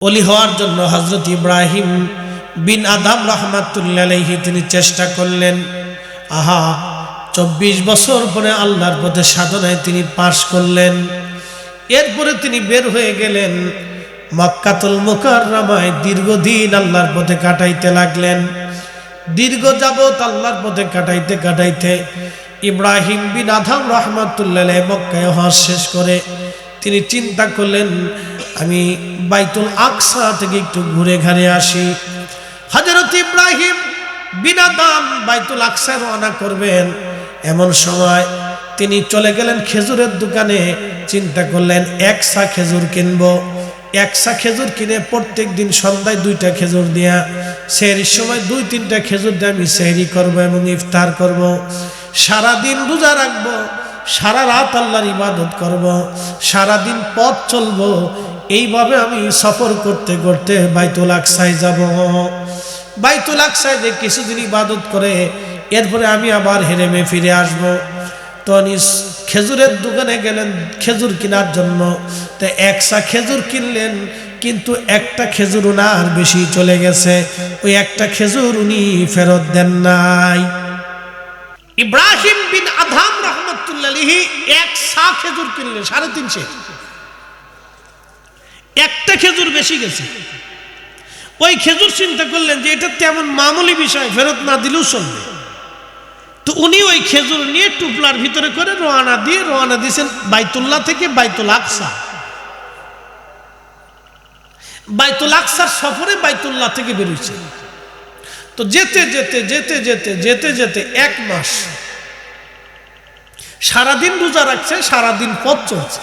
ওলি হওয়ার জন্য হযরত ইব্রাহিম বিন আদম রাহমাতুল্লাহ আলাইহি তিনি চেষ্টা করলেন। 24 বছর পরে আল্লাহর পথে সাধনায় তিনি পাশ করলেন। এরপরে তিনি বের হয়ে গেলেন মক্কাতুল মুকাররমায়, দীর্ঘদিন আল্লাহর পথে কাটাইতে লাগলেন। দীর্ঘ যাবত আল্লাহর পথে কাটাইতে কাটাইতে ইব্রাহিম বিন আদম রাহমাতুল্লাহ আলাইহি মক্কায় হজ শেষ করে তিনি চিন্তা করলেন, আমি বাইতুল আকসা থেকে একটু ঘুরে ঘাড়ে আসি। হযরত ইব্রাহিম বিন আদম বাইতুল আকসা রওনা করবেন, এমন সময় তিনি চলে গেলেন খেজুরের দোকানে। চিন্তা করলেন এক সা খেজুর কিনবো। এক সা খেজুর কিনে প্রত্যেক দিন সন্ধ্যায় 2টা খেজুর দিয়া সেহরির সময় 2-3টা খেজুর দিয়ে আমি সেহরি করব এবং ইফতার করব। সারাদিন রোজা রাখবো, সারা রাত আল্লাহর ইবাদত করব, সারাদিন পথ চলবো। এইভাবে আমি সফর করতে করতে বাইতুল আকসায় যাব। বাইতুল আকসায় যে কিছুদিন ইবাদত করে এরপরে আমি আবার হেরেমে ফিরে আসব। তো খেজুরের দোকানে গেলেন খেজুর কেনার জন্য। তো একসা খেজুর কিনলেন, কিন্তু একটা খেজুর ওনার বেশি চলে গেছে। ওই একটা খেজুর উনি ফেরত দেন নাই। ইব্রাহিম বিন আদম রাহমাতুল্লাহ আলাইহি একসা খেজুর কিনলেন 350। একটা খেজুর বেশি গেছে। ওই খেজুর চিন্তা করলেন যে এটা তেমন মামুলি বিষয়, ফেরত না দিলেও চলবে। তো উনি ওই খেজুর নিয়ে টুপলার ভিতরে করে রওনা দিয়েছেন বাইতুল্লাহ থেকে বাইতুল আকসা। বাইতুল আকসার সফরে বাইতুল্লাহ থেকে বেরোচ্ছে। তো যেতে যেতে যেতে যেতে যেতে যেতে 1 মাস সারাদিন রোজা রাখছে, সারাদিন পথ চলছে,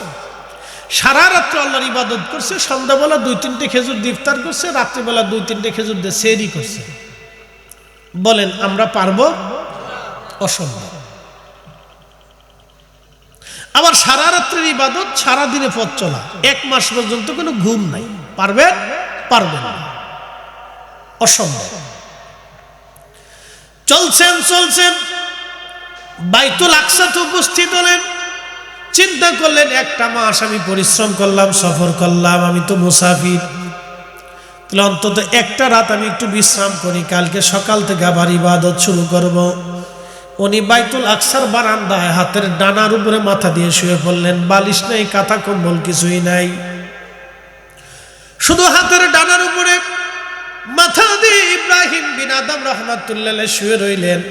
সারা রাত্র আল্লাহর ইবাদত করছে, সন্ধ্যাবেলা 2-3টে খেজুর দিয়ে ইফতার করছে, রাত্রিবেলা 2-3টে খেজুর দিয়ে সেহরি করছে। বলেন আমরা পারবো? অসম্ভব। আবার সারা রাত্রের ইবাদত, সারাদিনে পথ চলা, 1 মাস পর্যন্ত কোনো ঘুম নাই। পারবেন? পারবেন না, অসম্ভব। চলছেন বাইতুল আকসাতে উপস্থিত হলেন। চিন্তা করলেন 1টা মাস আমি পরিশ্রম করলাম, সফর করলাম, আমি তো মুসাফির, তাহলে অন্তত একটা রাত আমি একটু বিশ্রাম করি, কালকে সকাল থেকে আবার ইবাদত শুরু করব। উনি বাইতুল আকসার বারান্দায় হাতের ডানার উপরে মাথা দিয়ে শুয়ে পড়লেন। বালিশ নাই, কাঁথা কম্বল কিছুই নাই, শুধু হাতের ডানার উপরে মাথা দিয়ে ইব্রাহিম বিন আদম রাহমাতুল্লাহ আলাইহি শুয়ে রইলেন।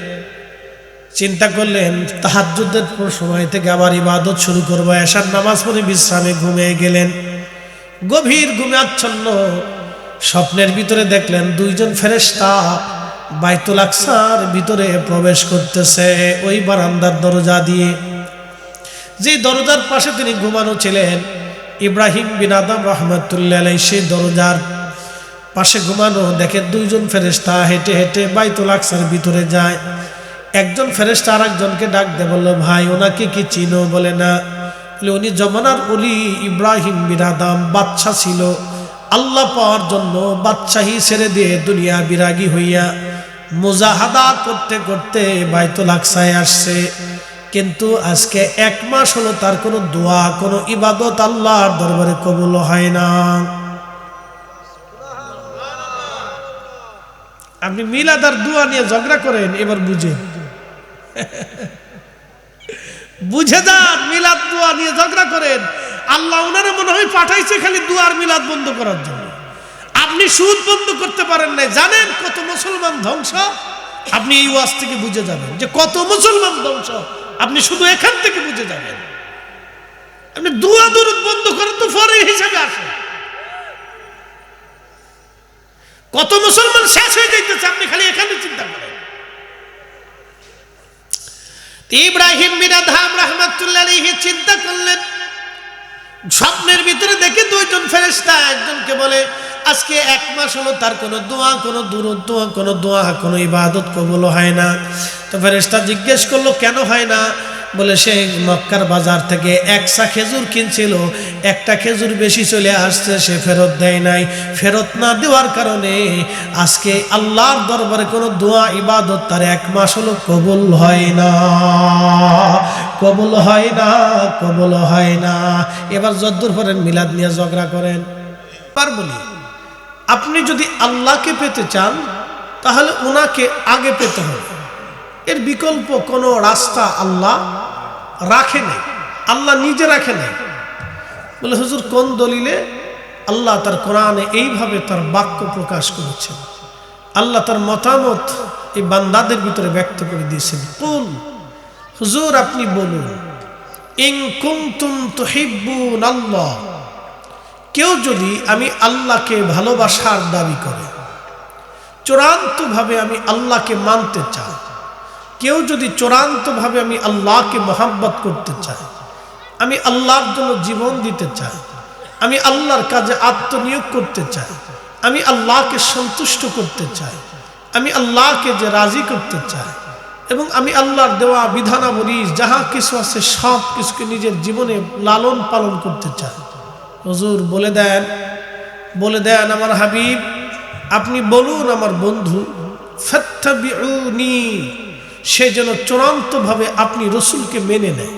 চিন্তা করলেন তাহাজ্জুদের সময় থেকে আবার ইবাদত শুরু করবো। এশার নামাজ পড়ে বিশ্রামে ঘুমিয়ে গেলেন। গভীর ঘুমে আচ্ছন্ন স্বপ্নের ভিতরে দেখলেন 2জন ফেরেশতা বাইতুল আকসার ভিতরে প্রবেশ করতেছে ওই বারান্দার দরজা দিয়ে। যে দরজার পাশে তিনি ঘুমানো ছিলেন, ইব্রাহিম বিন আদম রাহমাতুল্লাহ আলাইহি সেই দরজার পাশে ঘুমানো। দেখে 2জন ফেরেশতা হেঁটে হেঁটে বাইতুল আকসার ভিতরে যায়। একজন ফেরেশতা আরেকজনকে ডাক দিয়ে বলল, ভাই ওনাকে কি চিনো? বলে না। বলে উনি জমানার ওলি ইব্রাহিম বিন আদম, বাদশা ছিল। আল্লাহ পাওয়ার জন্য বাদশাহী ছেড়ে দিয়ে দুনিয়া বিরাগী হইয়া মুজাহাদা করতে করতে বাইতুল আকসায় আসছে। কিন্তু আজকে 1 মাস হলো তার কোনো দোয়া, কোনো ইবাদত আল্লাহর দরবারে কবুল হয় না। আপনি মিলাদ আর দোয়া নিয়ে ঝগড়া করেন, এবার বুঝে যান। মিলাদ দোয়া নিয়ে ঝগড়া করেন, আল্লাহ ওনারা মনে হয় পাঠাইছে খালি দোয়ার মিলাদ বন্ধ করার জন্য। আপনি সুদ বন্ধ করতে পারেন নাই। জানেন কত মুসলমান ধ্বংস? আপনি এই ওয়াজ থেকে বুঝে যাবেন যে কত মুসলমান ধ্বংস। আপনি শুধু এখান থেকে বুঝে যাবেন। আপনি দোয়া দরুদ বন্ধ করেন তো ফরজ হিসাবে আসে। কত মুসলমান শেষ হয়ে যাইতেছে, আপনি খালি এখানে চিন্তা করেন। ইব্রাহিম বিন আদম রাহমাতুল্লাহ আলাইহি চিন্তা করলেন, স্বপ্নের ভিতরে দেখে 2জন ফেরেশতা একজনকে বলে আজকে 1 মাস হলো তার কোনো দোয়া, কোনো দুরূদ, কোনো ইবাদত কবুল হয় না। তো ফেরেশতা জিজ্ঞেস করলো কেন হয় না? বলে সে মক্কার বাজার থেকে 1 সা খেজুর কিনছিল, একটা খেজুর বেশি চলে আসছে, সে ফেরত দেয় নাই। ফেরত না দেওয়ার কারণে আজকে আল্লাহর দরবারে কোনো দোয়া ইবাদত তার 1 মাস হলো কবুল হয় না, কবুল হয় না, কবুল হয় না। এবার যদ্দূর পরেন মিলাদ নিয়ে ঝগড়া করেন, পার বলি আপনি যদি আল্লাহকে পেতে চান তাহলে ওনাকে আগে পেতে হবে। এর বিকল্প কোনো রাস্তা আল্লাহ রাখে নাই, আল্লাহ নিজে রাখে নাই। বলে হুজুর কোন দলিলে? আল্লাহ তার কোরআনে এইভাবে তার বাক্য প্রকাশ করেছেন, আল্লাহ তার মতামত এই বান্দাদের ভিতরে ব্যক্ত করে দিয়েছেন। কুল, হুজুর আপনি বলুন, ইন কুনতুম তুহিব্বুন আল্লাহ, কেউ যদি আমি আল্লাহকে ভালোবাসার দাবি করে, চূড়ান্তভাবে আমি আল্লাহকে মানতে চাই, কেউ যদি চূড়ান্তভাবে আমি আল্লাহকে মহাব্বত করতে চাই, আমি আল্লাহর জন্য জীবন দিতে চাই, আমি আল্লাহর কাজে আত্মনিয়োগ করতে চাই, আমি আল্লাহকে সন্তুষ্ট করতে চাই, আমি আল্লাহকে যে রাজি করতে চাই, এবং আমি আল্লাহর দেওয়া বিধানাবলী যাহা কিছু আছে সব কিছুকে নিজের জীবনে লালন পালন করতে চাই। হুজুর বলে দেন আমার হাবিব, আপনি বলুন আমার বন্ধু, ফাত্তাবিউনি, সে যেন চূড়ান্তভাবে আপনি রসুলকে মেনে নেয়।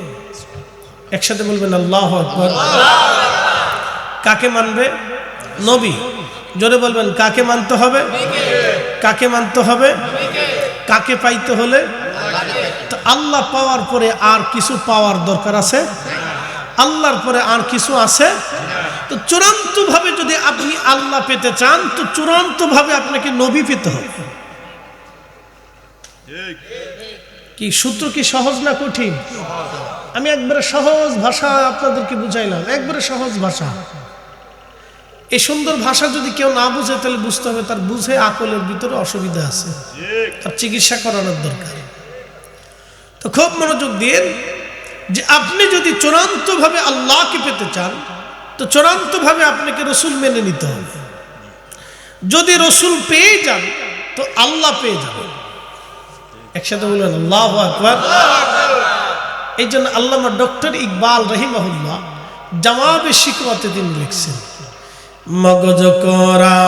একসাথে বলবেন আল্লাহু আকবার। কাকে মানবে? নবী। জোরে বলবেন কাকে মানতে হবে? কাকে মানতে হবে? কাকে পাইতে হলে? তো আল্লাহ পাওয়ার পরে আর কিছু পাওয়ার দরকার আছে? আল্লাহর পরে আর কিছু আছে? তো চূড়ান্তভাবে যদি আপনি আল্লাহ পেতে চান তো চূড়ান্তভাবে আপনাকে নবী পেতে হবে। কি সূত্র কি সহজ না কঠিন? আমি একবারে সহজ ভাষা আপনাদেরকে বুঝাইলাম, একবারে সহজ ভাষা। এই সুন্দর ভাষা যদি কেউ না বুঝে তাহলে বুঝতে হবে তার বুঝে আকলের ভিতরে অসুবিধা আছে, তার চিকিৎসা করানোর দরকার। তো খুব মনোযোগ দিন যে আপনি যদি চূড়ান্তভাবে আল্লাহকে পেতে চান তো চূড়ান্তভাবে আপনাকে রসুল মেনে নিতে হবে। যদি রসুল পেয়ে যান তো আল্লাহ পেয়ে যাবেন। একসাথে বলবেন আল্লাহু আকবার। এই জন্য আল্লামা ডক্টর ইকবাল রহিমাহুল্লাহ জওয়াবে শিকওয়াতে তিনি লিখছেন, মগজ কোরা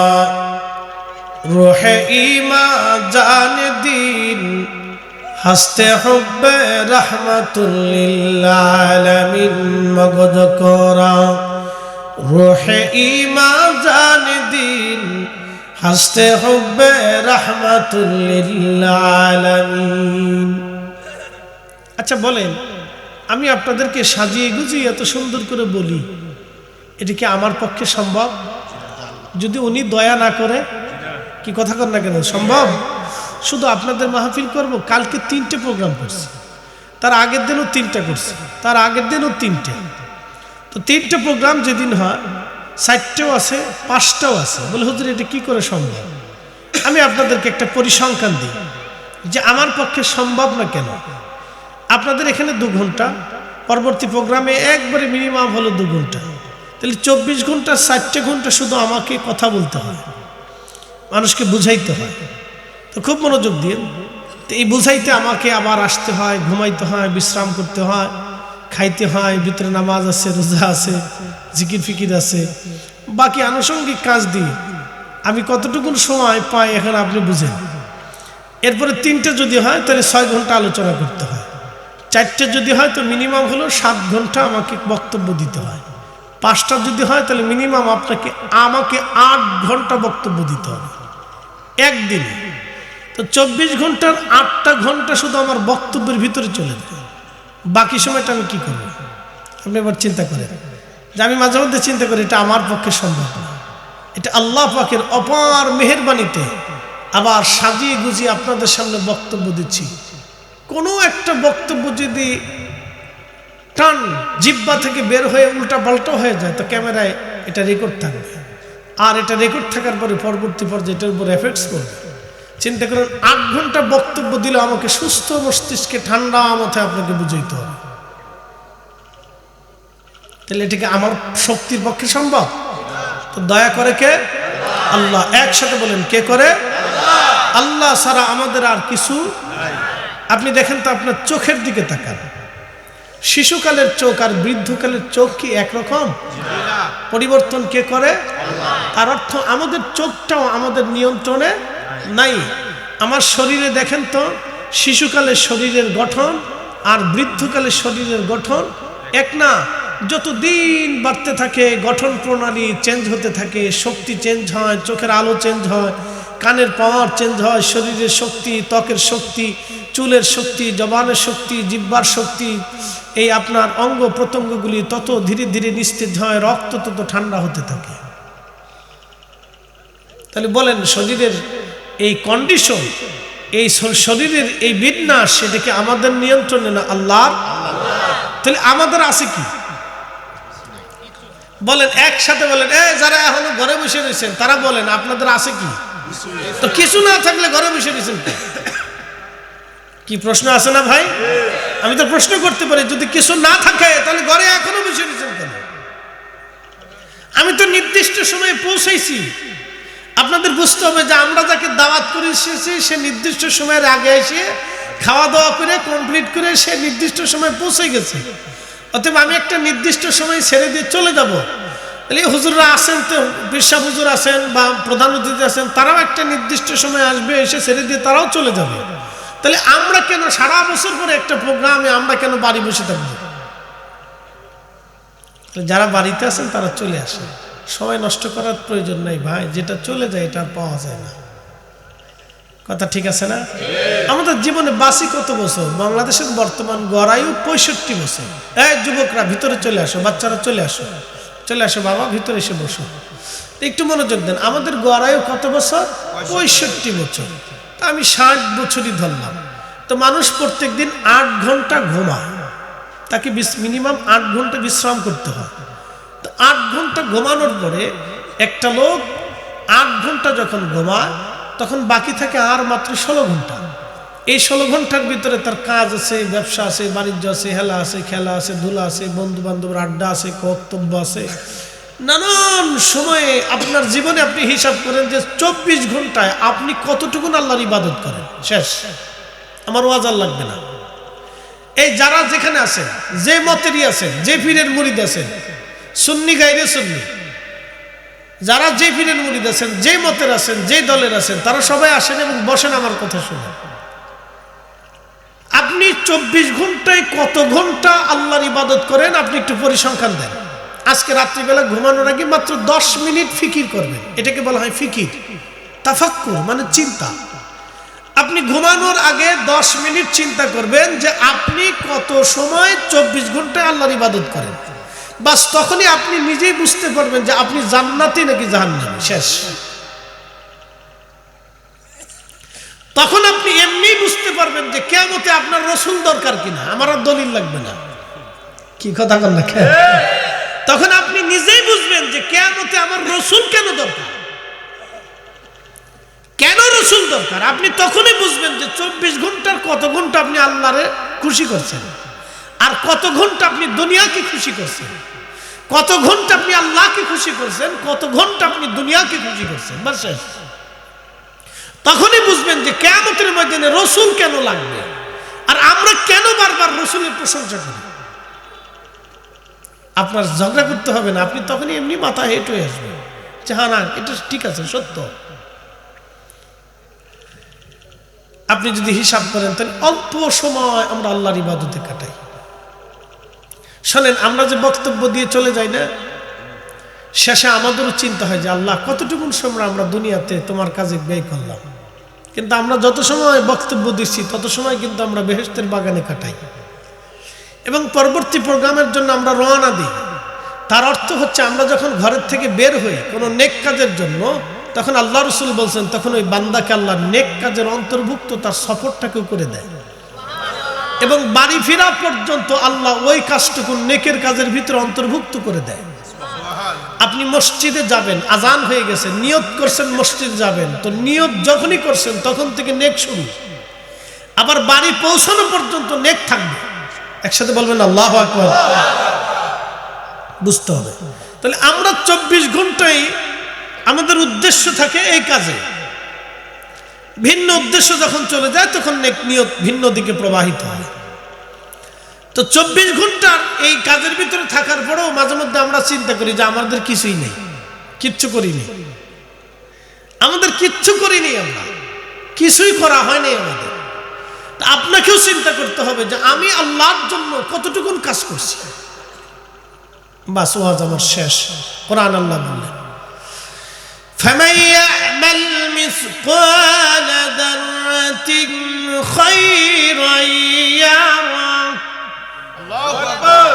রুহে ঈমা জান দিন হস্তে হুব্বে রহমাতুল লিল আলামিন। মগজ কোরা রুহে ঈমা জান দিন হস্তে হুব্বে রহমাতুল লিল আলামিন। আচ্ছা বলেন, আমি আপনাদেরকে সাজিয়ে গুজিয়ে এত সুন্দর করে বলি, এটা কি আমার পক্ষে সম্ভব? যদি উনি দয়া না করে, কি কথা কর না কেন, সম্ভব? শুধু আপনাদের মাহফিল করব, কালকে 3টে প্রোগ্রাম করছি, তার আগের দিনও 3টা করছি, তার আগের দিনও 3টে। তো 3টে প্রোগ্রাম যেদিন হয় 4টেও আছে 5টাও আছে। বলে হুজুর এটা কি করে সম্ভব? আমি আপনাদেরকে একটা পরিসংখ্যান দিই যে আমার পক্ষে সম্ভব না কেন। আপনাদের এখানে 2 ঘন্টা, পরবর্তী প্রোগ্রামে একবারে মিনিমাম হলো 2 ঘন্টা, তাহলে 24 ঘন্টা 4টে ঘন্টা শুধু আমাকে কথা বলতে হয়, মানুষকে বুঝাইতে হয়। তো খুব মনোযোগ দিন। তো এই বুঝাইতে আমাকে আবার আসতে হয়, ঘুমাইতে হয়, বিশ্রাম করতে হয়, খাইতে হয়, ভিতরে নামাজ আছে, রোজা আছে, জিকির ফিকির আছে, বাকি আনুষঙ্গিক কাজ দিয়ে আমি কতটুকু সময় পাই এখন আপনি বুঝেন। এরপরে 3টে যদি হয় তাহলে 6 ঘন্টা আলোচনা করতে হয়, 4টে যদি হয় তো মিনিমাম হলো 7 ঘন্টা আমাকে বক্তব্য দিতে হয়, 5টা যদি হয় তাহলে মিনিমাম আমাকে 8 ঘন্টা বক্তব্য দিতে হবে একদিনে। তো 24 ঘন্টার 8টা ঘন্টা শুধু আমার বক্তব্যের ভিতরে চলে যায়, বাকি সময়টা আমি কি করব? আপনি এবার চিন্তা করেন। যে আমি মাঝে মধ্যে চিন্তা করি এটা আমার পক্ষে সম্ভব না, এটা আল্লাহ পাকের অপার মেহেরবানিতে আবার সাজিয়ে গুজিয়ে আপনাদের সামনে বক্তব্য দিচ্ছি। কোনো একটা বক্তব্য যদি টান জিহ্বা থেকে বের হয়ে উল্টা পাল্টা হয়ে যায় তো ক্যামেরায় এটা রেকর্ড থাকবে, আর এটা রেকর্ড থাকার পরে পরবর্তী পর্যায়ে এটার উপর এফেক্টস করবে। চিন্তা করেন 8 ঘন্টা বক্তব্য দিলে আমাকে সুস্থ মস্তিষ্কে ঠান্ডা মাথায় আপনাকে বুঝাইতে হবে, তাহলে এটাকে আমার শক্তির পক্ষে সম্ভব? তো দয়া করে কে? আল্লাহ। একসাথে বলেন কে করে? আল্লাহ ছাড়া আমাদের আর কিছু আপনি দেখেন তো আপনার চোখের দিকে তাকান, শিশুকালের চোখ আর বৃদ্ধকালের চোখ কি একরকম? পরিবর্তন কে করে? তার অর্থ আমাদের চোখটাও আমাদের নিয়ন্ত্রণে নাই। আমার শরীরে দেখেন তো শিশুকালের শরীরের গঠন আর বৃদ্ধকালের শরীরের গঠন এক না। যতদিন বাড়তে থাকে গঠন প্রণালী চেঞ্জ হতে থাকে, শক্তি চেঞ্জ হয়, চোখের আলো চেঞ্জ হয়, কানের পাওয়ার চেঞ্জ হয়, শরীরের শক্তি, ত্বকের শক্তি, চুলের শক্তি, জবানের শক্তি, জিহ্বার শক্তি, এই আপনার অঙ্গ প্রত্যঙ্গগুলি তত ধীরে ধীরে নিস্তেজ হয়, রক্ত তত ঠান্ডা হতে থাকে। তাহলে বলেন শরীরের এই কন্ডিশন, এই শরীরের এই বিন্যাস, সেটাকে আমাদের নিয়ন্ত্রণে না আল্লাহর? তাহলে আমাদের আছে কি? বলেন একসাথে বলেন, যারা এখনো ঘরে বসে রয়েছেন তারা বলেন আপনাদের আছে কি? তো কিছু না থাকলে ঘরে বসে রয়েছেন কি? প্রশ্ন আছে না ভাই? আমি তো প্রশ্ন করতে পারি, যদি কিছু না থাকে তাহলে ঘরে এখনো বসে রয়েছেন কেন? আমি তো নির্দিষ্ট সময়ে পৌঁছাইছি। আপনাদের বুঝতে হবে যে আমরা যাকে দাওয়াত করে এসেছি সে নির্দিষ্ট সময়ের আগে এসে খাওয়া দাওয়া করে কমপ্লিট করে সে নির্দিষ্ট সময় পৌঁছে গেছে। অতএব আমি একটা নির্দিষ্ট সময় ছেড়ে দিয়ে চলে যাব। তাহলে হুজুররা আছেন, তো বিরসাব হুজুর আছেন বা প্রধান অতিথি আছেন, তারাও একটা নির্দিষ্ট সময় আসবে, এসে ছেড়ে দিয়ে তারাও চলে যাবে। তাহলে আমরা কেন সারা বছর পরে একটা প্রোগ্রামে আমরা কেন বাড়ি বসে থাকবো? যারা বাড়িতে আছেন তারা চলে আসেন, সময় নষ্ট করার প্রয়োজন নেই ভাই। যেটা চলে যায় এটা পাওয়া যায় না। কথা ঠিক আছে না? আমাদের জীবনে বাসি কত বছর? বাংলাদেশের বর্তমান গড় আয়ু 65 বছর। এই যুবকরা ভিতরে চলে আসো, বাচ্চারা চলে আসো, চলে আসো বাবা, ভিতরে এসে বসো, একটু মনোযোগ দেন। আমাদের গড় আয়ু কত বছর? 65 বছর। তা আমি 60 বছরই ধরলাম। তো মানুষ প্রত্যেক দিন 8 ঘন্টা ঘুমায়, তাকে মিনিমাম 8 ঘন্টা বিশ্রাম করতে হয়। তো 8 ঘন্টা ঘুমানোর পরে একটা লোক 8 ঘন্টা যখন ঘুমায় তখন বাকি থাকে আর মাত্র 16 ঘন্টা। এই 16 ঘন্টার ভিতরে তার কাজ আছে, ব্যবসা আছে, বাণিজ্য আছে, হেলা আছে, খেলা আছে, ধুলা আছে, বন্ধু বান্ধবের আড্ডা আছে, কর্তব্য আছে, নানান সময়ে আপনার জীবনে আপনি হিসাব করেন যে 24 ঘন্টায় আপনি কতটুকুন আল্লাহর ইবাদত করেন। শেষ। আমার ওয়াজ আর লাগবে না। এই যারা যেখানে আছেন, যে মতেরই আছেন, যে পীরের মুরিদ আছেন, সুন্নি গায়রে সুন্নি, যারা যে পীরের মুরিদ আছেন, যে মতের আছেন, যে দলের আছেন, তারা সবাই আসেন এবং বসেন আমার কথা শুনে। আপনি 24 ঘন্টায় কত ঘন্টা আল্লাহর ইবাদত করেন আপনি একটু পরিসংখ্যান দেন। আজকে রাত্রিবেলা ঘুমানোর আগে মাত্র 10 মিনিট ফিকির করবেন। এটাকে বলা হয় ফিকির, তাফাক্কুর, মানে চিন্তা। আপনি ঘুমানোর আগে 10 মিনিট চিন্তা করবেন যে আপনি কত সময় 24 ঘন্টায় আল্লাহর ইবাদত করেন। বাস তখনই আপনি নিজেই বুঝতে পারবেন যে আপনি জান্নাতি নাকি জাহান্নামী। শেষ। তখন আপনি এমনি বুঝতে পারবেন যে কিয়ামতে আপনার রাসূল দরকার কিনা, আমার আর দলিল লাগবে না। কি কথা বল না? তখন আপনি নিজেই বুঝবেন যে কিয়ামতে আমার রাসূল কেন দরকার, কেন রাসূল দরকার। আপনি তখনই বুঝবেন যে 24 ঘন্টার কত ঘন্টা আপনি আল্লাহরে খুশি করছেন, আর কত ঘন্টা আপনি দুনিয়াকে খুশি করছেন, কত ঘন্টা আপনি আল্লাহকে খুশি করছেন, কত ঘন্টা আপনি দুনিয়াকে খুশি করছেন। বাস শেষ। তখনই বুঝবেন যে কিয়ামতের ময়দানে রাসূল কেন লাগবে, আর আমরা কেন বারবার রাসূলের প্রশংসা করি। আপনার ঝগড়া করতে হবে না, আপনি তখনই এমনি মাথা হেঁট হয়ে আসবেন যে হ্যাঁ না এটা ঠিক আছে, সত্য। আপনি যদি হিসাব করেন তাহলে অল্প সময় আমরা আল্লাহর ইবাদতে কাটাই। শোনেন, আমরা যে বক্তব্য দিয়ে চলে যাই না, শেষে আমাদেরও চিন্তা হয় যে আল্লাহ কতটুকু সময় আমরা দুনিয়াতে তোমার কাজে ব্যয় করলাম। কিন্তু আমরা যত সময় বক্তব্য দিচ্ছি তত সময় কিন্তু আমরা বেহেশতের বাগানে কাটাই এবং পরবর্তী প্রোগ্রামের জন্য আমরা রওনা দিই। তার অর্থ হচ্ছে আমরা যখন ঘরের থেকে বের হই কোনো নেক কাজের জন্য, তখন আল্লাহ রাসূল বলছেন তখন ওই বান্দাকে আল্লাহ নেক কাজের অন্তর্ভুক্ত তার সফরটাকেও করে দেয় এবং বাড়ি ফেরা পর্যন্ত আল্লাহ ওই কাজটুকু নেকের কাজের ভিতরে অন্তর্ভুক্ত করে দেয়। আপনি মসজিদে যাবেন, আজান হয়ে গেছে, নিয়ত করছেন মসজিদ যাবেন, তো নিয়ত যখনই করছেন তখন থেকে নেক শুরু। আবার বাড়ি পৌঁছানো পর্যন্ত নেক থাকবে। একসাথে বলবেন আল্লাহু আকবার। বুঝতে হবে। তাহলে আমরা 24 ঘন্টায় আমাদের উদ্দেশ্য থাকে এই কাজে, ভিন্ন উদ্দেশ্য যখন চলে যায় তখন নেক নিয়ত ভিন্ন দিকে প্রবাহিত হয়। তো 24 ঘন্টার এই কাজের ভিতরে থাকার পরেও মাঝে মধ্যে আমরা চিন্তা করি যে আমাদের কিছুই নেই, কিচ্ছু করিনি, আমাদের কিচ্ছু করিনি, আমরা কিছুই করা হয়নি আমাদের। আপনাকেও চিন্তা করতে হবে যে আমি আল্লাহর জন্য কতটুকুন কাজ করছি। বাস ওয়াজ আমার শেষ। কোরআন আল্লাহ বললেন ফামান ইয়া'মাল মিসকালা যাররাতিন খায়রান ইয়ারা। আল্লাহু আকবার।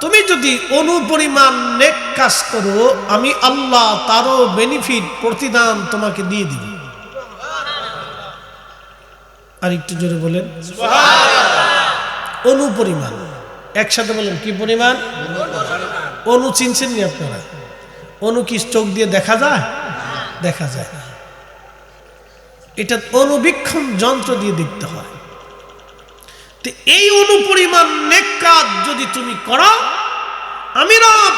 তুমি যদি অনুপরিমাণ নেক কাজ করো, আমি আল্লাহ তারও বেনিফিট প্রতিদান তোমাকে দিয়ে দিব। আর একটু জোরে বলেন সুবহানাল্লাহ। অনুপরিমাণ, একসাথে বলেন কি পরিমাণ? অনু চিনছেন নি আপনারা? অনু কি চোখ দিয়ে দেখা যায়? দেখা যায় না, এটা অনুবীক্ষণ যন্ত্র দিয়ে দেখতে হয়। তো এই অনুপরিমাণ নেক কাজ যদি তুমি করো, আমি রব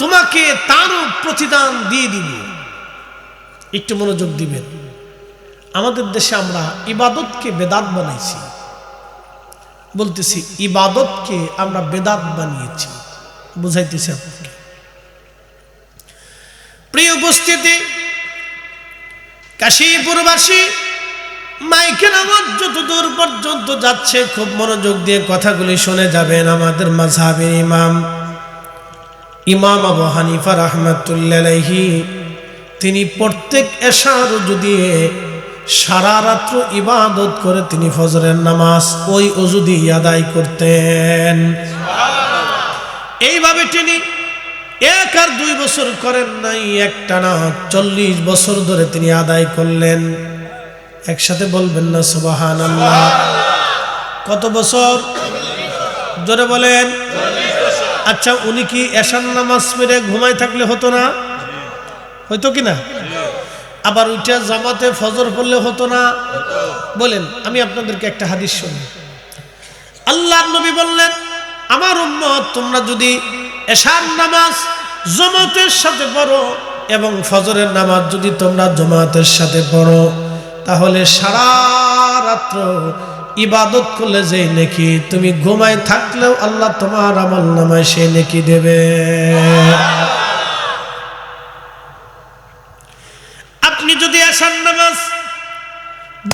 তোমাকে তারও প্রতিদান দিয়ে দিব। একটু মনোযোগ দিবেন। আমাদের দেশে আমরা ইবাদতকে বেদাত বানাইছি, বলতেছি ইবাদতকে আমরা বেদাত বানিয়েছি, বুঝাইতেছি আপনাকে। প্রিয় উপস্থিতি, কাশীপুরবাসী, মাইকের আওয়াজ যত দূর পর্যন্ত যাচ্ছে খুব মনোযোগ দিয়ে কথাগুলি শুনে যাবেন। আমাদের মাযহাবের ইমাম আবু হানিফা রাহমাতুল্লাহি আলাইহি তিনি প্রত্যেক এশার ওযু দিয়ে সারা রাত্র ইবাদত করে তিনি ফজরের নামাজ ওই ওযু দিয়ে আদায় করতেন। এইভাবে তিনি 1 আর 2 বছর করেন নাই, একটানা 40 বছর ধরে তিনি আদায় করলেন। একসাথে বলবেন না সুবহানাল্লাহ? কত বছর? জোরে বলেন। আচ্ছা, উনি কি এশার নামাজ পড়ে ঘুমায় থাকলে হতো না? হয়তো কি না? আবার ওইটা জামাতে ফজর পড়লে হতো না? বলেন। আমি আপনাদেরকে একটা হাদিস শুনি। আল্লাহর নবী বললেন, আমার উম্মত তোমরা যদি এশার নামাজ জামাতের সাথে পড়ো এবং ফজরের নামাজ যদি তোমরা জামাতের সাথে পড়ো, তাহলে সারা রাত্র ইবাদত করলে যে নেকি, তুমি ঘুমায় থাকলেও আল্লাহ তোমার আমলনামায় সেই নেকি দেবে। আপনি যদি এশার নামাজ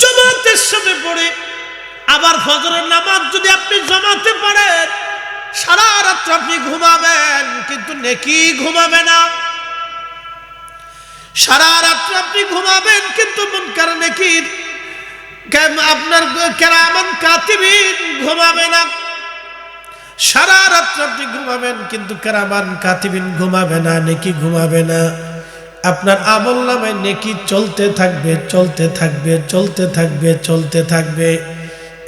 জামাতের সাথে পড়ে আবার ফজরের নামাজ যদি আপনি জামাতে পড়েন, সারা রাত্র আপনি ঘুমাবেন কিন্তু নেকি ঘুমাবে না। সারা রাত্র আপনি ঘুমাবেন কিন্তু মুনকার নেকির আপনার কেরামান কাতিবিন ঘুমাবে না। সারা রাত্র আপনি ঘুমাবেন কিন্তু কেরামান কাতিবিন ঘুমাবে না, নেকি ঘুমাবে না। আপনার আমলনামায় নেকি চলতে থাকবে, চলতে থাকবে, চলতে থাকবে, চলতে থাকবে।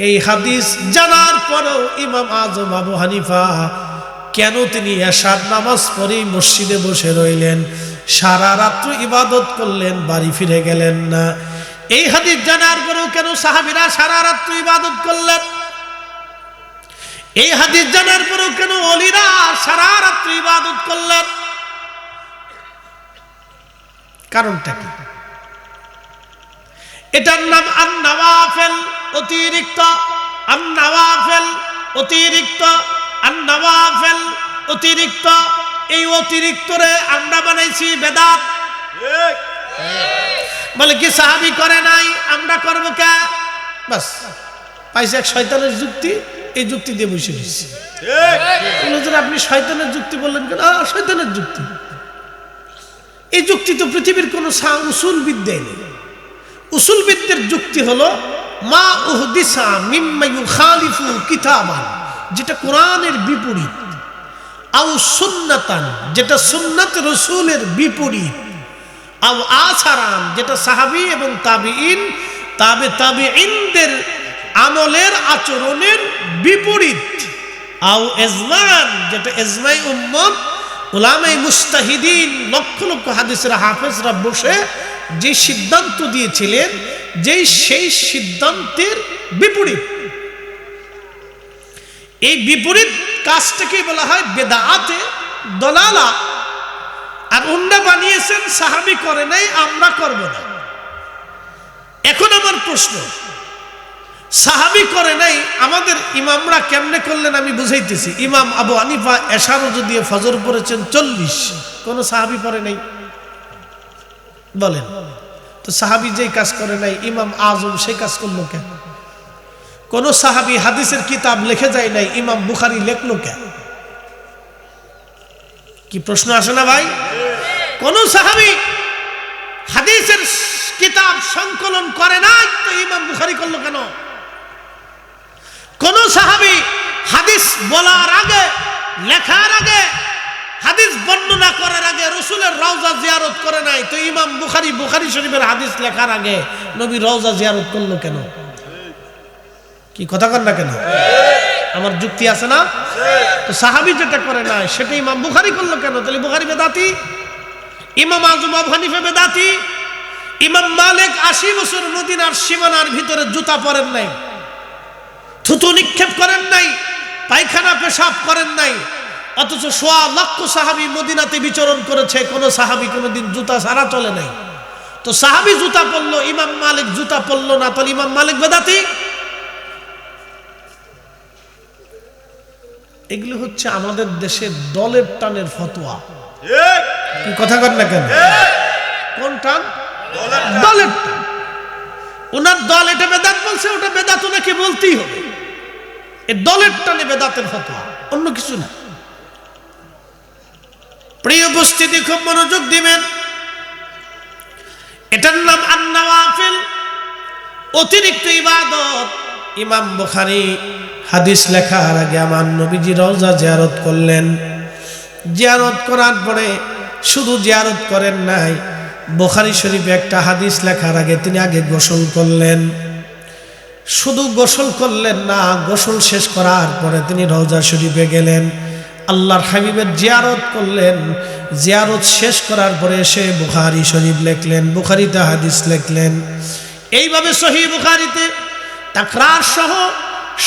এই হাদিস জানার পরেও ইমাম আজম আবু হানিফা কেন তিনি এশার নামাজ পড়েই মসজিদে বসে রইলেন, সারা রাত্র ইবাদত করলেন, বাড়ি ফিরে গেলেন না? এই হাদিস জানার পরেও কেন সাহাবীরা সারা রাত্র ইবাদত করলেন? এই হাদিস জানার পরেও কেন ওলিরা সারা রাত্র ইবাদত করলেন? কারণটা কি? এটার নাম আন-নওয়াফিল, অতিরিক্ত। আন-নওয়াফিল অতিরিক্ত, আন-নওয়াফিল অতিরিক্ত। এই অতিরিক্তরে আমরা বানাইছি বেদাত। বলে কি সাহাবী করে নাই, আমরা করব কে? বাস পাইছে এক শয়তানের যুক্তি, এই যুক্তি দিয়ে বসে দিচ্ছি। আপনি শয়তানের যুক্তি বললেন কেন? শয়তানের যুক্তি, এই যুক্তি তো পৃথিবীর কোন উসুল বিদ্যায় নেই। উসুল বিদ্যার যুক্তি হলো মা উহদিসা মিম্মা ইউখালিফু কিতাবান, যেটা কোরআনের বিপরীত, আও সুন্নাতান, যেটা সুন্নাত রাসূলের বিপরীত, আও আসারান, যেটা সাহাবী এবং তাবিঈন তাবিঈনদের আমলের আচরণের বিপরীত, আও ইজমান, যেটা ইজমাই উম্মত উলামায়ে মুজতাহিদিন লক্ষ লক্ষ হাদিসের হাফেজরা বসে যে সিদ্ধান্ত দিয়েছিলেন, সেই সিদ্ধান্তের বিপরীত। এই বিপরীত কাজটাকে বলা হয় বেদাআতে দলালা। আর উন্না বানিয়েছেন সাহাবী করে নাই, আমরা করব না। এখন আমার প্রশ্ন, সাহাবী করে নাই, আমাদের ইমামরা কেমনে করলেন আমি বুঝাইতেছি। ইমাম আবু হানিফা এশার ওযু দিয়ে ফজর পড়েছেন 40, কোন সাহাবী পড়ে নাই? বলেন তো, সাহাবী যেই কাজ করে নাই ইমাম আজম সেই কাজ করলো কেন? কোন সাহাবী হাদিসের কিতাব লিখে যায় নাই, ইমাম বুখারী লিখলো কেন? কি প্রশ্ন আসে না ভাই? কোন সাহাবী হাদিসের কিতাব সংকলন করে নাই, তো ইমাম বুখারী করলো কেন? কোন সাহাবী হাদিস বলার আগে, লেখার আগে, হাদিস বর্ণনা করার আগে রাসূলের রওজা জিয়ারত করে নাই, তো ইমাম বুখারী বুখারী শরীফের হাদিস লেখার আগে নবীর রওজা জিয়ারত করলো কেন? কি কথা কন না কেন? আমার যুক্তি আছে না? তো সাহাবী যেটা করে নাই সেটা ইমাম বুখারী করলো কেন? তাহলে বুখারী বেদাতি, ইমাম আযম আবু হানিফা বেদাতি, ইমাম মালিক 80 বছর মদিনার সীমানার ভিতরে জুতা পরেন নাই, থুতু নিক্ষেপ করেন নাই, পায়খানা পেশাব করেন নাই, অথচ সোয়া লক্ষ সাহাবী মদিনাতে বিচরণ করেছে, কোন সাহাবী কোনোদিন জুতা ছাড়া চলে নাই। তো সাহাবী জুতা পরলো, ইমাম মালিক জুতা পরলো না, তাহলে ইমাম মালিক বেদাতি? এগুলো হচ্ছে আমাদের দেশের দলের টানের ফতোয়া। কি কথা কন না কেন? কোন টান? দলের টান। ওনার দল এটা বেদাত বলছে, ওটা বেদাত ওনাকে বলতেই হবে। এই দলের টানে বেদাতের ফতোয়া, অন্য কিছু না। প্রিয় উপস্থিতি, খুব মনোযোগ দিবেন। এটার নাম আন-নওয়াফিল, অতিরিক্ত ইবাদত। ইমাম বুখারী হাদিস লেখার আগে আমার নবীজি রওজা জিয়ারত করলেন। জিয়ারত করার পরে শুধু জিয়ারত করেন নাই, বুখারী শরীফে একটা হাদিস লেখার আগে তিনি আগে গোসল করলেন। শুধু গোসল করলেন না, গোসল শেষ করার পরে তিনি রওজা শরীফে গেলেন, আল্লাহর হাবিবের জিয়ারত করলেন। জিয়ারত শেষ করার পরে এসে বুখারী শরীফ লিখলেন, বুখারীতে হাদিস লিখলেন। এইভাবে সহিহ বুখারীতে তাকরার সহ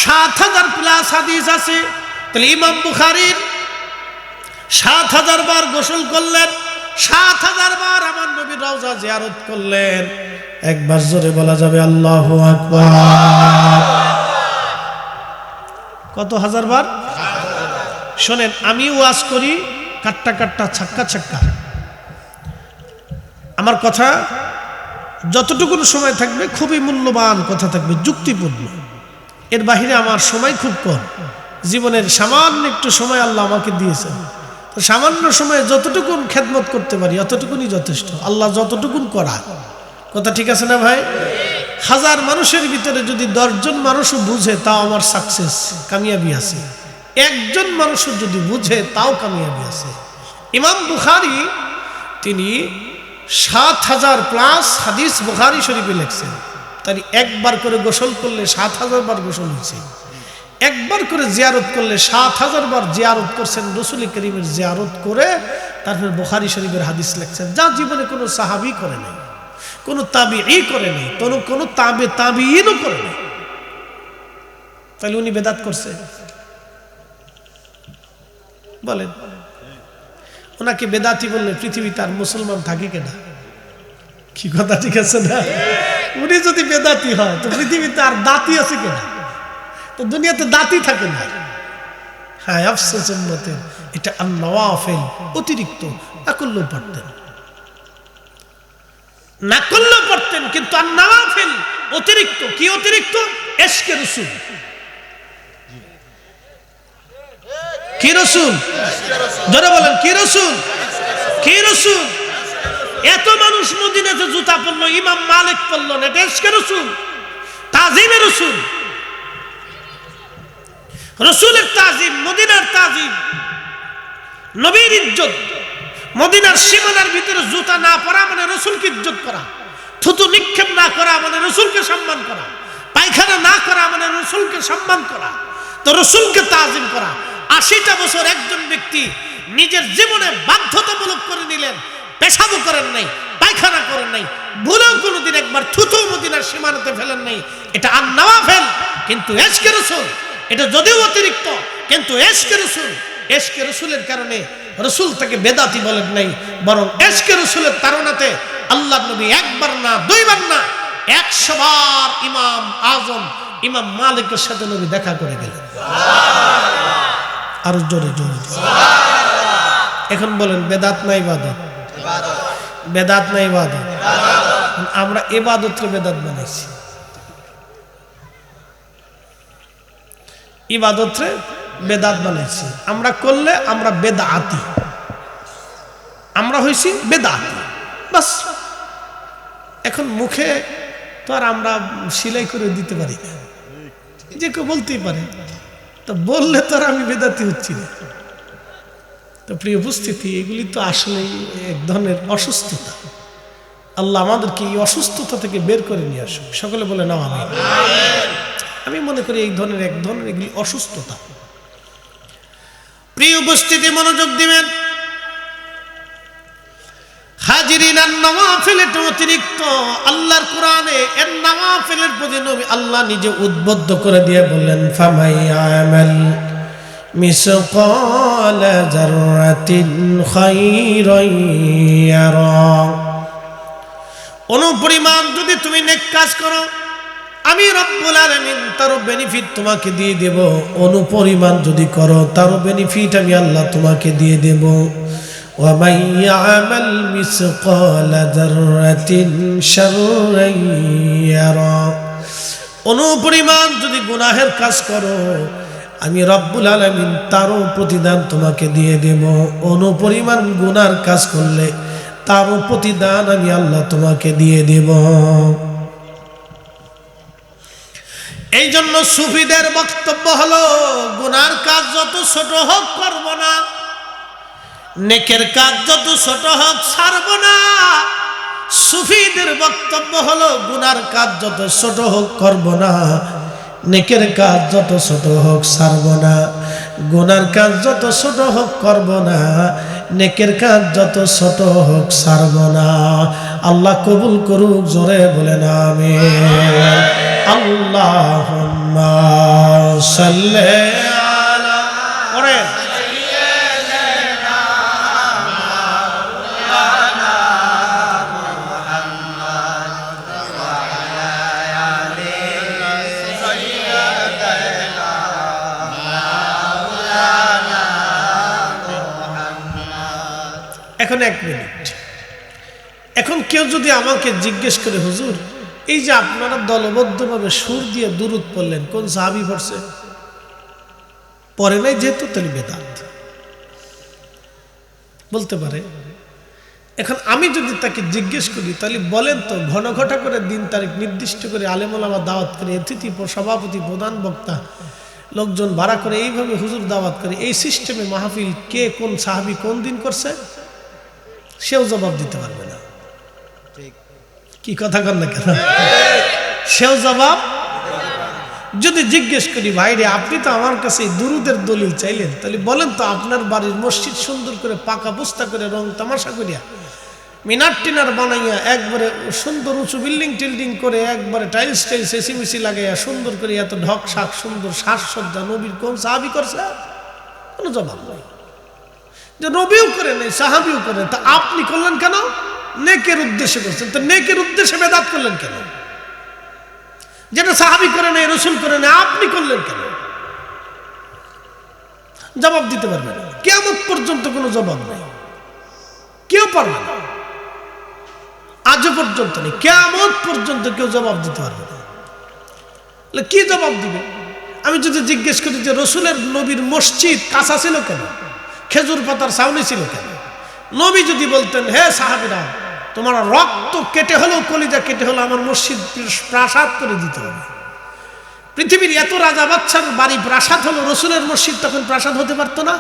৭,০০০ প্লাস হাদিস আছে। তাহলে ইমাম বুখারীর ৭,০০০ বার গোসল করলেন, ৭,০০০ বার আমার নবীর রওজা জিয়ারত করলেন। একবার জোরে বলা যাবে আল্লাহু আকবার। কত হাজার বার? শোনেন, আমি ওয়াজ করি কাট্টা কাট্টা, ছাক্কা ছাক্কা। আমার কথা যতটুকু সময় থাকবে খুবই মূল্যবান কথা থাকবে, যুক্তিপূর্ণ। এর বাহিরে আমার সময় খুব কম। জীবনের সামান্য একটু সময় আল্লাহ আমাকে দিয়েছেন, তো সামান্য সময়ে যতটুকুন খেদমত করতে পারি অতটুকুনই যথেষ্ট। আল্লাহ যতটুকুন করা, কথা ঠিক আছে না ভাই? 1000 মানুষের ভিতরে যদি 10 জন মানুষও বুঝে, তাও আমার সাকসেস, কামিয়াবি আছে। 1 জন মানুষও যদি বুঝে, তাও কামিয়াবি আছে। ইমাম বুখারী তিনি ৭,০০০ প্লাস হাদিস বুখারী শরীফে লিখছেন। তাই একবার করে গোসল করলে ৭,০০০ বার গোসল হয়েছে, একবার করে জিয়ারত করলে ৭,০০০ বার জিয়ারত করছেন। রাসূল করিমের জিয়ারত করে তারপর বুখারী শরীফের হাদিস লিখছেন, যা জীবনে কোনো সাহাবী করে নাই, কোনো তাবিঈ করে নাই, কোনো তাবিঈনও করে নাই। তাহলে উনি বেদাত করছে? বলেন, ওনাকে বেদাতি বললে পৃথিবীতে আর মুসলমান থাকে কেনা? কি কথা ঠিক আছে না? উনি যদি বেদাতি হয় তো পৃথিবীতে আর দাতি আছে কেনা? তো দুনিয়াতে দাতি থাকে না। হ্যাঁ, আফসোস উম্মতের, এটা আন-নওয়াফিল, অতিরিক্ত। না করলেও পারতেন, না করলেও পারতেন, কিন্তু আন-নওয়াফিল অতিরিক্ত। কি অতিরিক্ত? ইশকে রাসূল। কি রাসূল? যারা বলেন কি রাসূল? কি রাসূল? এত মানুষ মদিনাতে জুতা পরলো, ইমাম মালিক পরলো না, এটা ইশকে রাসূল, তাজিমে রাসূল। রাসূলের তাজিম, মদিনার তাজিম, নবীর ইজ্জত। মদিনার সীমানার ভিতরে জুতা না পরা মানে রাসূলকে ইজ্জত করা, থুতু নিক্ষেপ না করা মানে রাসূলকে সম্মান করা, পায়খানা না করা মানে রাসূলকে সম্মান করা, তো রাসূলকে তাজিম করা। 80টা বছর একজন ব্যক্তি নিজের জীবনে বাধ্যতামূলক করে নিলেন, পেশাবও করেন নাই, পায়খানা করেন নাই, ভুলেও কোনোদিন একবার থুতু মদিনার সীমানাতে ফেলেন নাই। এটা আন-নওয়াফিল, কিন্তু ইশকে রাসূল এটা যদিও অতিরিক্ত, কিন্তু ইশকে রাসূল, ইশকে রাসূলের কারণে রাসূল তাকে বেদাতি বলেন নাই, বরং ইশকে রাসূলের তাড়নাতে আল্লাহর নবী একবার না, 2 বার না, 100 বার ইমাম আযম ইমাম মালিকের সাথে নবী দেখা করে গেলেন। আর জোরে জোরে এখন বলেন, বেদাত না ইবাদত? বেদাত না ইবাদত? আমরা ইবাদতকে বেদাত বানাইছি, ইবাদতরে বেদাত বানাইছি। আমরা করলে আমরা বেদাতি, আমরা হয়েছি বেদাতি বাস। এখন মুখে তো আর আমরা সিলাই করে দিতে পারি না, যে কেউ বলতেই পারে, তো বললে তো আর আমি বেদাতি হচ্ছি না। তো প্রিয় উপস্থিতি, এগুলি তো আসলে এক ধরনের অসুস্থতা। আল্লাহ আমাদেরকে এই অসুস্থতা থেকে বের করে নিয়ে আসুক। সকলে বলে নাও আমিন। আমি মনে করি এই ধরনের এক ধরনের এগুলি অসুস্থতা। প্রিয় উপস্থিতি, মনোযোগ দিবেন। হাজিরিন, আর নওয়াফিল এটা অতিরিক্ত আল্লাহর কোরআনে এর নওয়াফিলের প্রতি নবী আল্লাহ নিজে উদ্বুদ্ধ করে দিয়ে বললেন, ফামাই আমাল মিসকাল যাররাতিন খায়রান ইয়ারা। অনুপরিমাণ যদি তুমি নেক কাজ করো, আমি রব্বুল আলামিন তার বেনিফিট তোমাকে দিয়ে দেব। অনুপরিমাণ যদি করো, তার বেনিফিট আমি আল্লাহ তোমাকে দিয়ে দেব। وَمَنْ يَعْمَلْ مِثْقَالَ ذَرَّةٍ شَرًّا يَرَهُ। অনুপরিমাণ যদি গুনাহের কাজ করো, আমি রব্বুল আলামিন তারও প্রতিদান তোমাকে দিয়ে দেব। অনুপরিমাণ গুনার কাজ করলে তারও প্রতিদান আমি আল্লাহ তোমাকে দিয়ে দেব। এই জন্য সুফিদের বক্তব্য হলো, গুনার কাজ যত ছোট হোক করব না, নেকের কাজ যত ছোট হোক ছাড়ব না। সুফিদের বক্তব্য হলো, গুনার কাজ যত ছোট হোক করব না, নেকের কাজ যত ছোট হোক ছাড়ব না। গুনার কাজ যত ছোট হোক করব না, নেকের কাজ যত ছোট হোক ছাড়ব না। আল্লাহ কবুল করুক, জোরে বলেন আমিন। আল্লাহুম্মা সাল্লি আলা এখন 1 মিনিট। এখন কেউ যদি আমাকে জিজ্ঞেস করে, হুজুর এই যে আপনারা দলবদ্ধভাবে সুর দিয়ে দুরূদ পড়লেন, কোন সাহাবী পড়ছে? পড়ে নাই যেহেতু তাহলে বেদাত বলতে পারে। এখন আমি যদি তাকে জিজ্ঞেস করি, তাহলে বলেন তো, ঘন ঘটা করে দিন তারিখ নির্দিষ্ট করে আলেম ওলামা দাওয়াত করে, অতিথি সভাপতি প্রধান বক্তা লোকজন ভাড়া করে এইভাবে হুজুর দাওয়াত করে, এই সিস্টেমে মাহফিল কে কোন সাহাবী কোন দিন করছে সেও জবাব দিতে পারবে না। কি কথা কন না কেন? সেও জবাব। যদি জিজ্ঞেস করি, ভাইরে আপনি তো আমার কাছে দুরুদের দলিল চাইলেন, তাহলে বলেন তো আপনার বাড়ির মসজিদ সুন্দর করে পাকা বস্তা করে রং তামাশা করিয়া মিনার টিনার বানাইয়া একবারে সুন্দর উঁচু বিল্ডিং টিল্ডিং করে একবারে টাইলস টাইলস এসি মিসি লাগাইয়া সুন্দর করে এত ঢক শাক সুন্দর সাজসজ্জা নবীর কোন সাহাবী করছে? কোনো জবাব নাই। যে নবীও করে নাই, সাহাবীও করে, তা আপনি করলেন কেন? নেকের উদ্দেশ্যে করছেন, তো নেকের উদ্দেশ্যে বেদাত করলেন কেন? যেটা সাহাবী করে নাই, রাসূল করে নাই, আপনি করলেন কেন? জবাব দিতে পারবেন না। কিয়ামত পর্যন্ত কোনো জবাব নাই, কেউ পারবে না। আজ পর্যন্ত নেই, কিয়ামত পর্যন্ত কেউ জবাব দিতে পারবে না। কি জবাব দিবে? আমি যদি জিজ্ঞেস করি যে রাসূলের নবীর মসজিদ কাঁচা ছিল কেন, খেজুর পাতার ছাউনি ছিল কেন, নবী যদি বলতেন, হে সাহাবীরা তোমার রক্ত কেটে হলো, কলিজা কেটে হলো, আমার মসজিদ প্রাসাদ করে দিতে হবে। পৃথিবীর এত রাজা বাদশার বাড়ি প্রাসাদ হলো, রাসূলের মসজিদ তখন প্রাসাদ হতে পারতো না?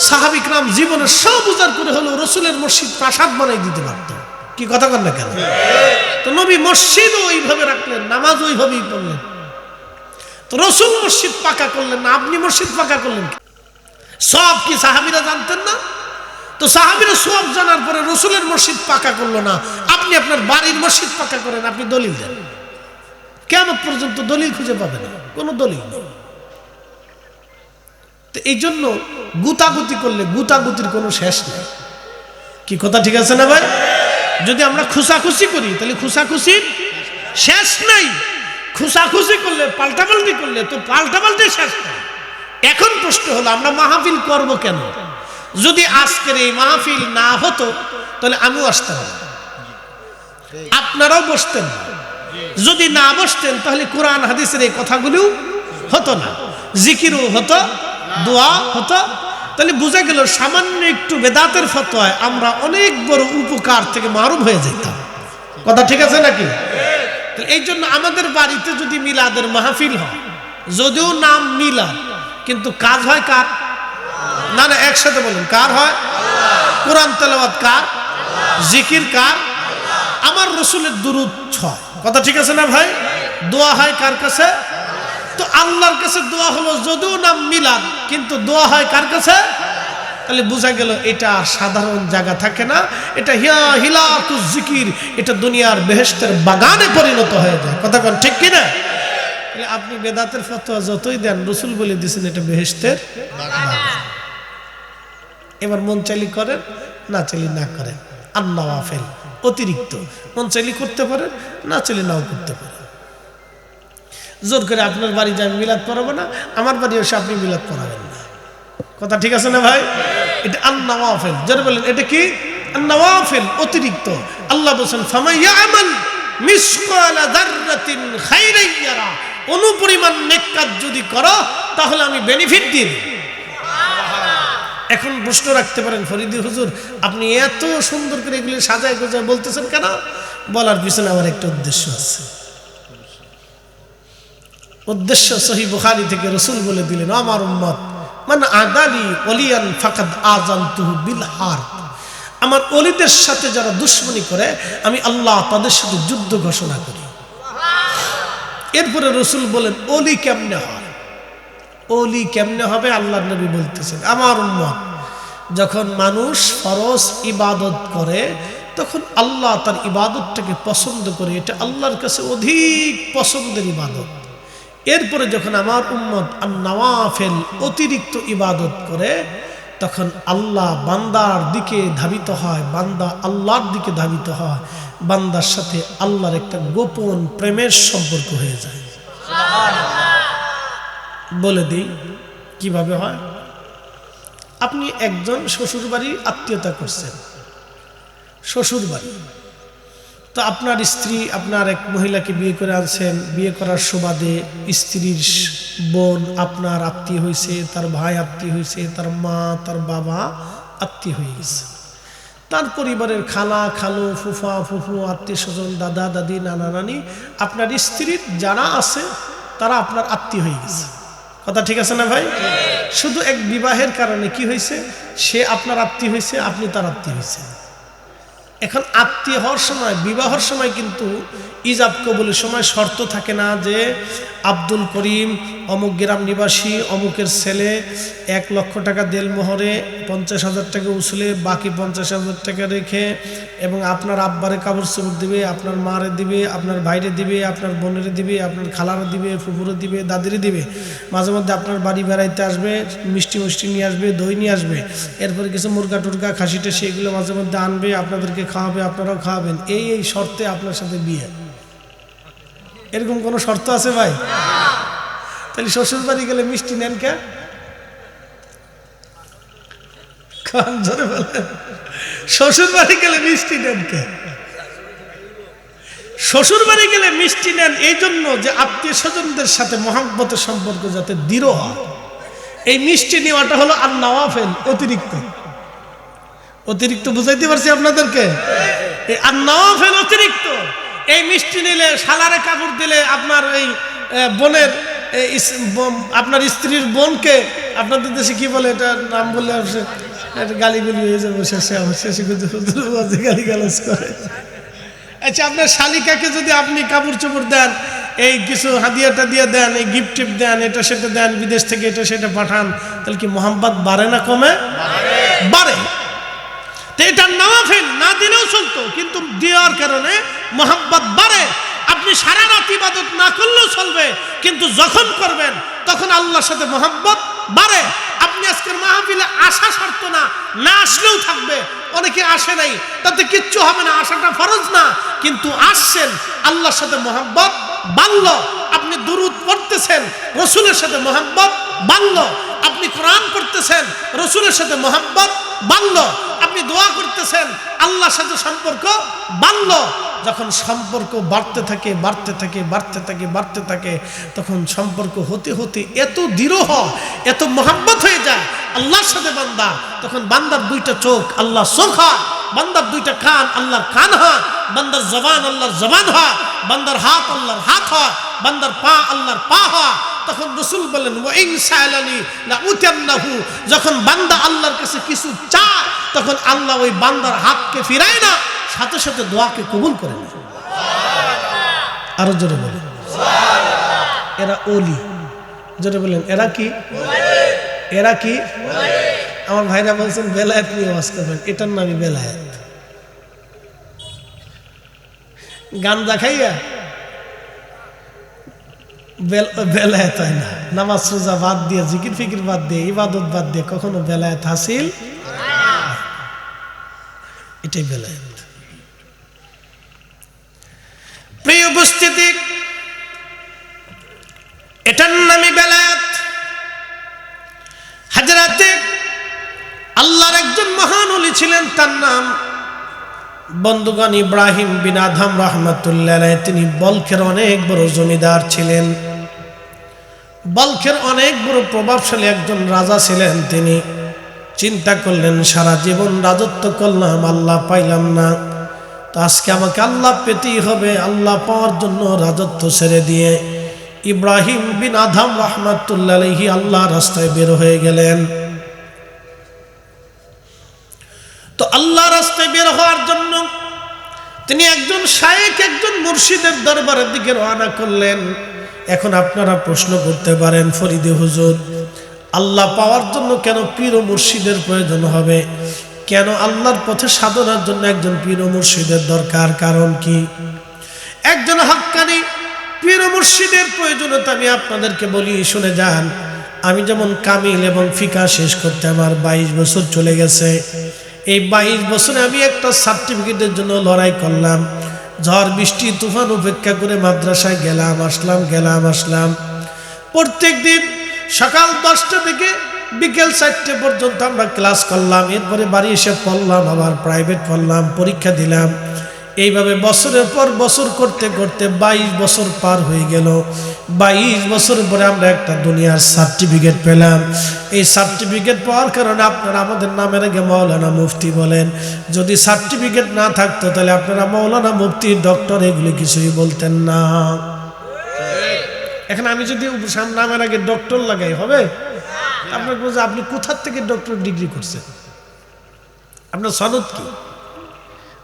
সাহাবী کرام জীবনের সব উজাড় করে হলো রাসূলের মসজিদ প্রাসাদ বানাই দিতে পারতো। কি কথা বল না কেন? তো নবী মসজিদও ওইভাবে রাখলেন, নামাজ ওইভাবেই পড়লেন। তো রাসূল মসজিদ পাকা করলেন না, আপনি মসজিদ পাকা করলেন। সব কি সাহাবীরা জানতেন না? তো সাহাবীরা সব জানার পরে রাসূলের মসজিদ পাকা করলো না, আপনি আপনার বাড়ির মসজিদ পাকা করেন, আপনি দলিল দেন। কিয়ামত পর্যন্ত দলিল খুঁজে পাবেন না, কোনো দলিল নেই। তো এই জন্য গুতাগুতি করলে গুতাগুতির কোনো শেষ নেই। কি কথা ঠিক আছে না ভাই? যদি আমরা খুশাখুশি করি তাহলে খুশাখুশির শেষ নাই। খুশাখুশি করলে পাল্টাপাল্টি করলে তো পাল্টাপাল্টি শেষ নাই। এখন প্রশ্ন হলো, আমরা মাহফিল করব কেন? যদি আজকের এই মাহফিল না হতো তাহলে আমিও আসতাম না, আপনারাও বসতেন না। যদি না বসতেন তাহলে কোরআন হাদিসের এই কথাগুলো হতো না, জিকিরও হতো, দোয়া হতো। তাহলে বোঝা গেল সামান্য একটু বেদাতের ফতোয়ায় আমরা অনেক বড় উপকার থেকে মারুম হয়ে যেতাম। কথা ঠিক আছে নাকি? এই জন্য আমাদের বাড়িতে যদি মিলাদের মাহফিল হয়, যদিও নাম মিলাদ, কিন্তু কাজ হয় কার? না না, একসাথে বলুন, কার হয়? কোরআন তেলাওয়াত কার? জিকির কার? আমার রসুলের দুরূদ হয়। কথা ঠিক আছে না ভাই? দোয়া হয় কার কাছে? তো আল্লাহর কাছে দোয়া হলো, যদিও নাম মিলাদ, কিন্তু দোয়া হয় কার কাছে? তাহলে বোঝা গেল এটা সাধারণ জায়গা থাকে না, এটা হিলাকুজ জিকির, এটা দুনিয়ার বেহেশতের বাগানে পরিণত হয়ে যায়। কথা বল ঠিক কিনা? তাহলে আপনি বেদাতের ফতোয়া যতই দেন, রসুল বলে দিয়েছেন এটা বেহেশতের বাগান। এবার মন চাইলি করেন, না চাইলি না করেন। আন-নওয়াফিল অতিরিক্ত মন চাইলি করতে পারেন, না চাইলি নাও করতে পারেন। জোর করে আপনার বাড়ি যাই মিলাদ পড়াবো না, আমার বাড়ি এসে আপনি মিলাদ পড়াবেন না। কথা ঠিক আছে না ভাই? এটা আন-নওয়াফিল। যারা বলেন এটা কি আন-নওয়াফিল, অতিরিক্ত। আল্লাহ বলেন ফামাইয়ামাল মিসকালা যাররাতিন খাইরান ইয়ারা, অনুপরিমাণ নেক কাজ যদি করো তাহলে আমি বেনিফিট দিই। এখন প্রশ্ন রাখতে পারেন, ফরিদি হুজুর আপনি এত সুন্দর করে এগুলি সাজায় গোজায় বলতেছেন কেন? বলার পিছনে আমার একটা উদ্দেশ্য আছে। উদ্দেশ্য সহিহ বুখারী থেকে রাসূল বলে দিলেন, আমার উম্মত মান আদালি ওলিয়ান ফাকাদ আযানতুহু বিল হারব, আমার ওলিদের সাথে যারা দুশমনী করে আমি আল্লাহ তাদের সাথে যুদ্ধ ঘোষণা করি। এরপরে রাসূল বলেন ওলি কেমনে হয়? ওলি কেমনে হবে? আল্লাহর নবী বলতেছেন, আমার উম্মত যখন মানুষ ফরজ ইবাদত করে তখন আল্লাহ তার ইবাদতটাকে পছন্দ করে, এটা আল্লাহর কাছে অধিক পছন্দের ইবাদত। এরপরে যখন আমার উম্মত আন-নওয়াফিল অতিরিক্ত ইবাদত করে তখন আল্লাহ বান্দার দিকে ধাবিত হয়, বান্দা আল্লাহর দিকে ধাবিত হয়, বান্দার সাথে আল্লাহর একটা গোপন প্রেমের সম্পর্ক হয়ে যায়। বলে দিই কিভাবে হয়। আপনি একজন শ্বশুর বাড়ির আত্মীয়তা করছেন, শ্বশুর বাড়ি, তো আপনার স্ত্রী আপনার এক মহিলাকে বিয়ে করে আনছেন, বিয়ে করার সুবাদে স্ত্রীর বোন আপনার আত্মীয় হয়েছে, তার ভাই আত্মীয় হয়েছে, তার মা তার বাবা আত্মীয় হয়ে গেছে, তার পরিবারের খালা খালু ফুফা ফুফু আত্মীয় স্বজন দাদা দাদি নানা নানি আপনার স্ত্রীর যারা আছে তারা আপনার আত্মীয় হয়ে গেছে। কথা ঠিক আছে না ভাই? শুধু এক বিবাহের কারণে কি হয়েছে, সে আপনার আত্মীয় হয়েছে, আপনি তার আত্মীয় হয়েছে। এখন আত্মীয় হওয়ার সময়, বিবাহের সময় কিন্তু ইজাব কবুলের সময় শর্ত থাকে না যে আব্দুল করিম অমুক গ্রাম নিবাসী অমুকের ছেলে 1 লক্ষ টাকা দেলমোহরে 50,000 টাকা উসলে বাকি 50,000 টাকা রেখে এবং আপনার আব্বারে কাপড় চোপড় দিবে, আপনার মারে দিবে, আপনার ভাইরে দিবে, আপনার বোনের দিবে, আপনার খালারে দিবে, ফুফুরে দিবে, দাদিরে দিবে, মাঝে মধ্যে আপনার বাড়ি বেড়াইতে আসবে, মিষ্টি মিষ্টি নিয়ে আসবে, দই নিয়ে আসবে, এরপরে কিছু মুরগা টুরগা খাসিটা সেগুলো মাঝে মধ্যে আনবে, আপনাদেরকে খাওয়াবে, আপনারাও খাওয়াবেন। এই শর্তে আপনার সাথে বিয়ে। এরকম কোনো শর্ত আছে ভাই? তাহলে শ্বশুর বাড়ি গেলে মিষ্টি নেন কে? শ্বশুর বাড়ি গেলে মিষ্টি নেন কে? শ্বশুর বাড়ি গেলে মিষ্টি নেন এই জন্য যে আত্মীয় স্বজনদের সাথে মহব্বতের সম্পর্ক যাতে দৃঢ় হয়। এই মিষ্টি নেওয়াটা হলো আন-নওয়াফিল, অতিরিক্ত। অতিরিক্ত বুঝাইতে পারছি আপনাদেরকে? এই আন-নওয়াফিল অতিরিক্ত। এই মিষ্টি নিলে, শালারে কাপড় দিলে, আপনার এই বোনের আপনার স্ত্রীর বোনকে, আপনাদের দেশে কি বলে এটা নাম বললে গালিগুলি হয়ে যাবে, শেষে গালি গালাজ করে। আচ্ছা, আপনার শালিকাকে যদি আপনি কাপড় চোপড় দেন, এই কিছু হাদিয়াটা দিয়ে দেন, এই গিফট টিপ দেন, এটা সেটা দেন, বিদেশ থেকে এটা সেটা পাঠান, তাহলে কি মোহাম্মত বাড়ে না কমে? বাড়ে। তো এটা নওয়াফিল, না দিলেও চলতো, কিন্তু দেওয়ার কারণে মোহাম্মত বাড়ে। আপনি সারা রাত ইবাদত না করলেও চলবে, কিন্তু যখন করবেন তখন আল্লাহর সাথে মোহাম্মত বাড়ে। আপনি আজকের মাহফিলে আসা শর্ত না, না আসলেও থাকবে। অনেকে আসে নাই, তাতে কিচ্ছু হবে না, আসাটা ফরজ না, কিন্তু আসছেন, আল্লাহর সাথে মোহাম্মত বাড়লো। আপনি দুরূদ পড়তেছেন, রাসূলের সাথে মোহাম্মত বাড়লো। আপনি কোরআন পড়তেছেন, রাসূলের সাথে মোহাম্মত বাড়লো। আপনি দোয়া করতেছেন, আল্লাহর সাথে সম্পর্ক বাড়লো। যখন সম্পর্ক বাড়তে থাকে বাড়তে থাকে বাড়তে থাকে বাড়তে থাকে, তখন সম্পর্ক হতে হতে এত দৃঢ় হয়, এত মোহাম্মত হয়ে যায়, আল্লাহর সাথে বান্দা, তখন বান্দার দুইটা চোখ আল্লাহ চোখ হয়, বান্দার দুইটা কান আল্লাহর কান হয়, বান্দার জবান আল্লাহর জবান হয়, বান্দার হাত আল্লাহর হাত হয়, বান্দার পা আল্লাহর পা হয়। তখন রাসূল বলেন ওয়া ইন সাআলানি লা উতিয়ান্নাহু, যখন বান্দা আল্লাহর কাছে কিছু চায় তখন আল্লাহ ওই বান্দার হাতকে ফিরায় না, সাথে সাথে দোয়াকে কবুল করে নেয়। আরো জোরে বলেন এরা ওলি। জোরে বলেন এরা কি? এরা কি? আমার ভাইরা বলছেন বেলায়েত নিয়ে ওয়াজ করবেন, এটার নামই বেলায়েত। গাঞ্জা খাইয়া বেলায়েত হয় না, নামাজ রোজা বাদ দিয়ে, জিকির ফিকির বাদ দিয়ে, ইবাদত বাদ দিয়ে কখনো বেলায়েত হাসিল, এটাই বেলায়েত। প্রিয় উপস্থিতি, এটার নামই বেলায়েত। হযরতে আল্লাহর একজন মহান ওলি ছিলেন, তার নাম বন্ধুগণ ইব্রাহিম বিন আদহাম রাহমাতুল্লাহ আলাইহি। তিনি বলখের অনেক বড় জমিদার ছিলেন, বলখের অনেক বড় প্রভাবশালী একজন রাজা ছিলেন। তিনি চিন্তা করলেন সারা জীবন রাজত্ব করলাম, আল্লাহ পাইলাম না, তো আজকে আমাকে আল্লাহ পেতেই হবে। আল্লাহ পাওয়ার জন্য রাজত্ব ছেড়ে দিয়ে ইব্রাহিম বিন আদহাম রাহমাতুল্লাহ আলাইহি আল্লাহর রাস্তায় বের হয়ে গেলেন। তো আল্লাহ রাস্তায় বের হওয়ার জন্য তিনি একজন শায়েখ, একজন মুর্শিদের দরবারের দিকে রওনা করলেন। এখন আপনারা প্রশ্ন করতে পারেন, ফরিদে হুজুর, আল্লাহ পাওয়ার জন্য কেন পীর ও মুর্শিদের প্রয়োজন হবে? কেন আল্লাহর পথে সাধনার জন্য একজন পীর ও মুর্শিদের দরকার? কারণ কি? একজন হক্কানি পীর ও মুর্শিদের প্রয়োজনীয়তা আমি আপনাদেরকে বলি, শুনে যান। আমি যেমন কামিল এবং ফিকা শেষ করতে আমার 22 বছর চলে গেছে, এই 22 বছরে আমি একটা সার্টিফিকেটের জন্য লড়াই করলাম। ঝড় বৃষ্টি তুফান উপেক্ষা করে মাদ্রাসায় গেলাম আসলাম, গেলাম আসলাম। প্রত্যেক দিন সকাল 10টা থেকে বিকেল 4টে পর্যন্ত আমরা ক্লাস করলাম। এরপরে বাড়ি এসে পড়লাম, আবার প্রাইভেট পড়লাম, পরীক্ষা দিলাম। এইভাবে বছরের পর বছর করতে করতে 22 বছর পার হয়ে গেল। 22 বছর পরে আমরা একটা দুনিয়ার সার্টিফিকেট পেলাম। এই সার্টিফিকেট পাওয়ার কারণে আপনারা আমাদের নামের আগে মাওলানা মুফতি বলেন। যদি সার্টিফিকেট না থাকতো তাহলে আপনারা মাওলানা মুফতি ডক্টর এগুলি কিছুই বলতেন না। এখন আমি যদি নামের আগে ডক্টর লাগাই হবে? আপনাকে বলছে আপনি কোথা থেকে ডক্টর ডিগ্রি করছেন, আপনার সনদ কি?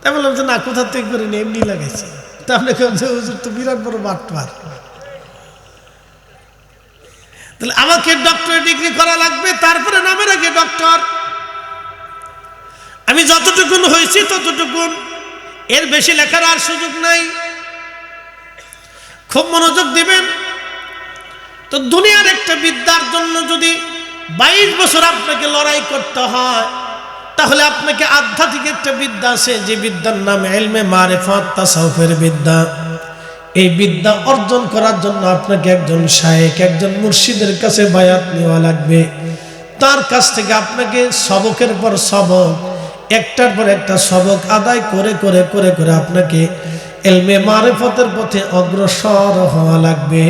তাই বললাম যে না, কোথা থেকে করিনি, এমনি লাগাইছে। তা আপনাকে হুজুর তো বিরাট বড় বাটপার, তাহলে আমাকে ডক্টর ডিগ্রি করা লাগবে, তারপরে নামের আগে ডক্টর। আমি যতটুকুন হয়েছি ততটুকুন, এর বেশি লেখার আর সুযোগ নাই। খুব মনোযোগ দিবেন। তো দুনিয়ার একটা বিদ্যার জন্য যদি 22 বছর আপনাকে লড়াই করতে হয়, তাহলে আপনাকে আধ্যাত্মিক একটা বিদ্যা আছে, যে বিদ্যার নাম ইলমে মারিফাত, তাসাউফের বিদ্যা। এই বিদ্যা অর্জন করার জন্য আপনাকে একজন শায়েখ, একজন মুর্শিদের কাছে বায়াত নেওয়া লাগবে। তার কাছ থেকে আপনাকে সবকের পর সবক, একটার পর একটা সবক আদায় করে করে করে করে আপনাকে ইলমে মারিফতের পথে অগ্রসর হওয়া লাগবে,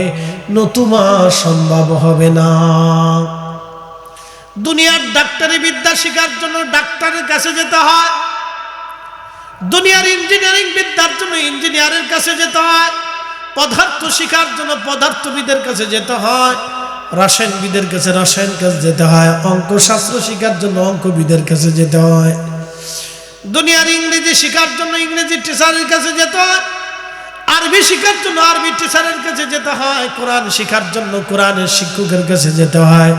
নতুবা সম্ভব হবে না। দুনিয়ার ডাক্তারি বিদ্যা শেখার জন্য ডাক্তারের কাছে যেতে হয়, দুনিয়ার ইঞ্জিনিয়ারিং বিদ্যার জন্য ইঞ্জিনিয়ারের কাছে যেতে হয়, পদার্থ শেখার জন্য পদার্থবিদের কাছে যেতে হয়, রসায়নবিদের কাছে রসায়ন কাছে যেতে হয়, অঙ্কশাস্ত্র শেখার জন্য অঙ্কবিদের কাছে যেতে হয়, দুনিয়ার ইংরেজি শেখার জন্য ইংরেজি টিচারের কাছে যেতে হয়, আরবি শেখার জন্য আরবি টিচারের কাছে যেতে হয়, কোরআন শেখার জন্য কোরআনের শিক্ষকের কাছে যেতে হয়,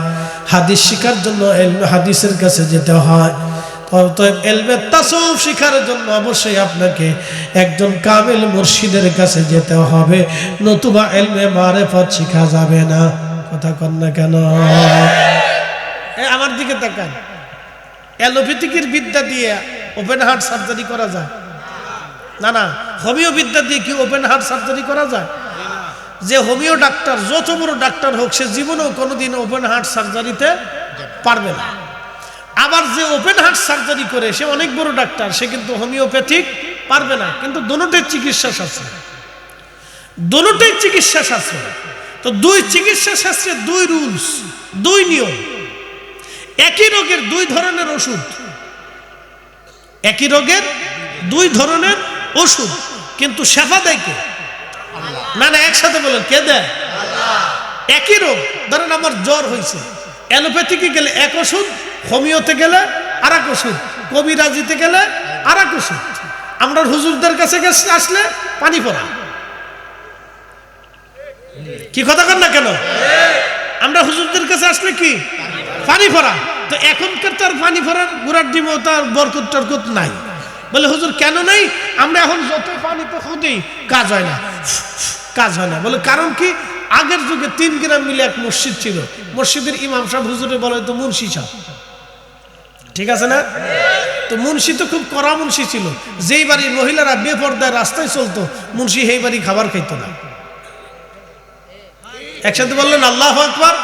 হাদিস শেখার জন্য হাদিসের কাছে যেতে হয়। অতএব ইলমে তাসাউফ শেখার জন্য অবশ্যই আপনাকে একজন কামিল মুর্শিদের কাছে যেতে হবে, নতুবা ইলমে মারিফত শেখা যাবে না। কথা কন না কেন? আমার দিকে তাকান। অ্যালোপ্যাথিকের বিদ্যা দিয়ে ওপেন হার্ট সার্জারি করা যায় না? না। হোমিও বিদ্যা দিয়ে কি ওপেন হার্ট সার্জারি করা যায়? যে হোমিও ডাক্তার, যত বড় ডাক্তার হোক, সে জীবনেও কোনোদিন ওপেন হার্ট সার্জারিতে পারবে না। আবার যে ওপেন হার্ট সার্জারি করে সে অনেক বড় ডাক্তার, সে কিন্তু হোমিওপ্যাথিক পারবে না। কিন্তু দুটোই চিকিৎসা শাস্ত্র, দুটোই চিকিৎসা শাস্ত্র। তো দুই চিকিৎসা শাস্ত্রে দুই রুলস, দুই নিয়ম। একই রোগের দুই ধরনের ওষুধ, একই রোগের দুই ধরনের ওষুধ, কিন্তু শেফা দেয় কে? না না, একসাথে বলেন, কে দেয়? একই রোগ, ধরেন আমার জ্বর হয়েছে, অ্যালোপ্যাথিকে গেলে এক ওষুধ, হোমিওতে গেলে আর এক ওষুধ, কবিরাজিতে গেলে আর এক ওষুধ। আমরা হুজুরদের কাছে আসলে পানি পড়া। কি কথা কর না কেন? আমরা হুজুরদের কাছে আসলে কি? পানি পড়া। তো এখনকার তার পানি পড়ার গোড়ার ডিমও তার বরকত টরকত নাই। বলে হুজুর কেন নাই? আমরা এখন যত পানিতে খুঁজি কাজ হয় না, কাজ হয় না। বলে কারণ কি? আগের যুগে 3 গ্রাম মিলে এক মসজিদ ছিল, মসজিদের ইমাম সাহেব হুজুরে বলে তো মুন্সি সাহেব, ঠিক আছে না? তো মুন্সি তো খুব কড়া মুন্সি ছিল। যেই বাড়ির মহিলারা বেপর্দায় রাস্তায় চলতো, মুন্সি সেই বাড়ি খাবার খাইতো না। একসাথে বললেন আল্লাহু আকবার।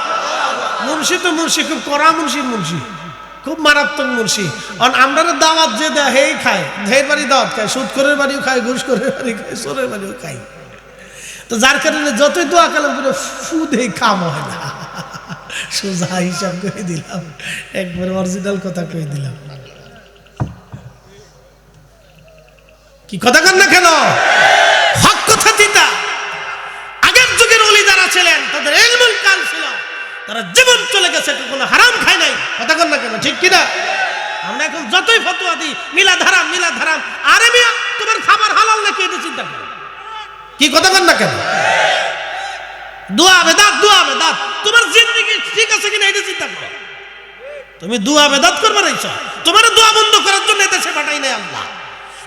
মুন্সি তো মুন্সি, খুব কড়া মুন্সি, মুন্সি খুব মারাত্মক মুন্সি। আমরা দাওয়াত যে দেয় হেই খায়, হেই বাড়ি দাওয়াত খায়, সুদখোরের বাড়িও খায়, ঘুষখোরের বাড়ি খায়, চোরের বাড়িও খায়। তো যার কারণে যতই দোয়া কালাম করে ফুদ এই কাম হয় না। সোজা হিসাব করে দিলাম, একবার অরিজিনাল কথা কয়ে দিলাম। কি কথা কন না কেন? হক কথা দিতা। আগের যুগের ওলি যারা ছিলেন তাদের ইলমুল কাল ছিল, তারা জীবন চলে গেছে, কোনো হারাম খায় নাই। কথা কন না কেন? ঠিক কিনা? আমরা এখন যতই ফতোয়া দিই মিলাদ হারাম, মিলাদ হারাম, আরে মিয়া তোমার খাবার হালাল নাকি এটা চিন্তা করো। কি কথা কন না কেন? দোয়া বেদাত, দোয়া বেদাত, তোমার জিন্দেগি ঠিক আছে কিনা এটা চিন্তা করো। তুমি দোয়া বেদাত করবে রইছো, তোমার দোয়া বন্ধ করার জন্য এদেশে পাঠাই নাই আল্লাহ।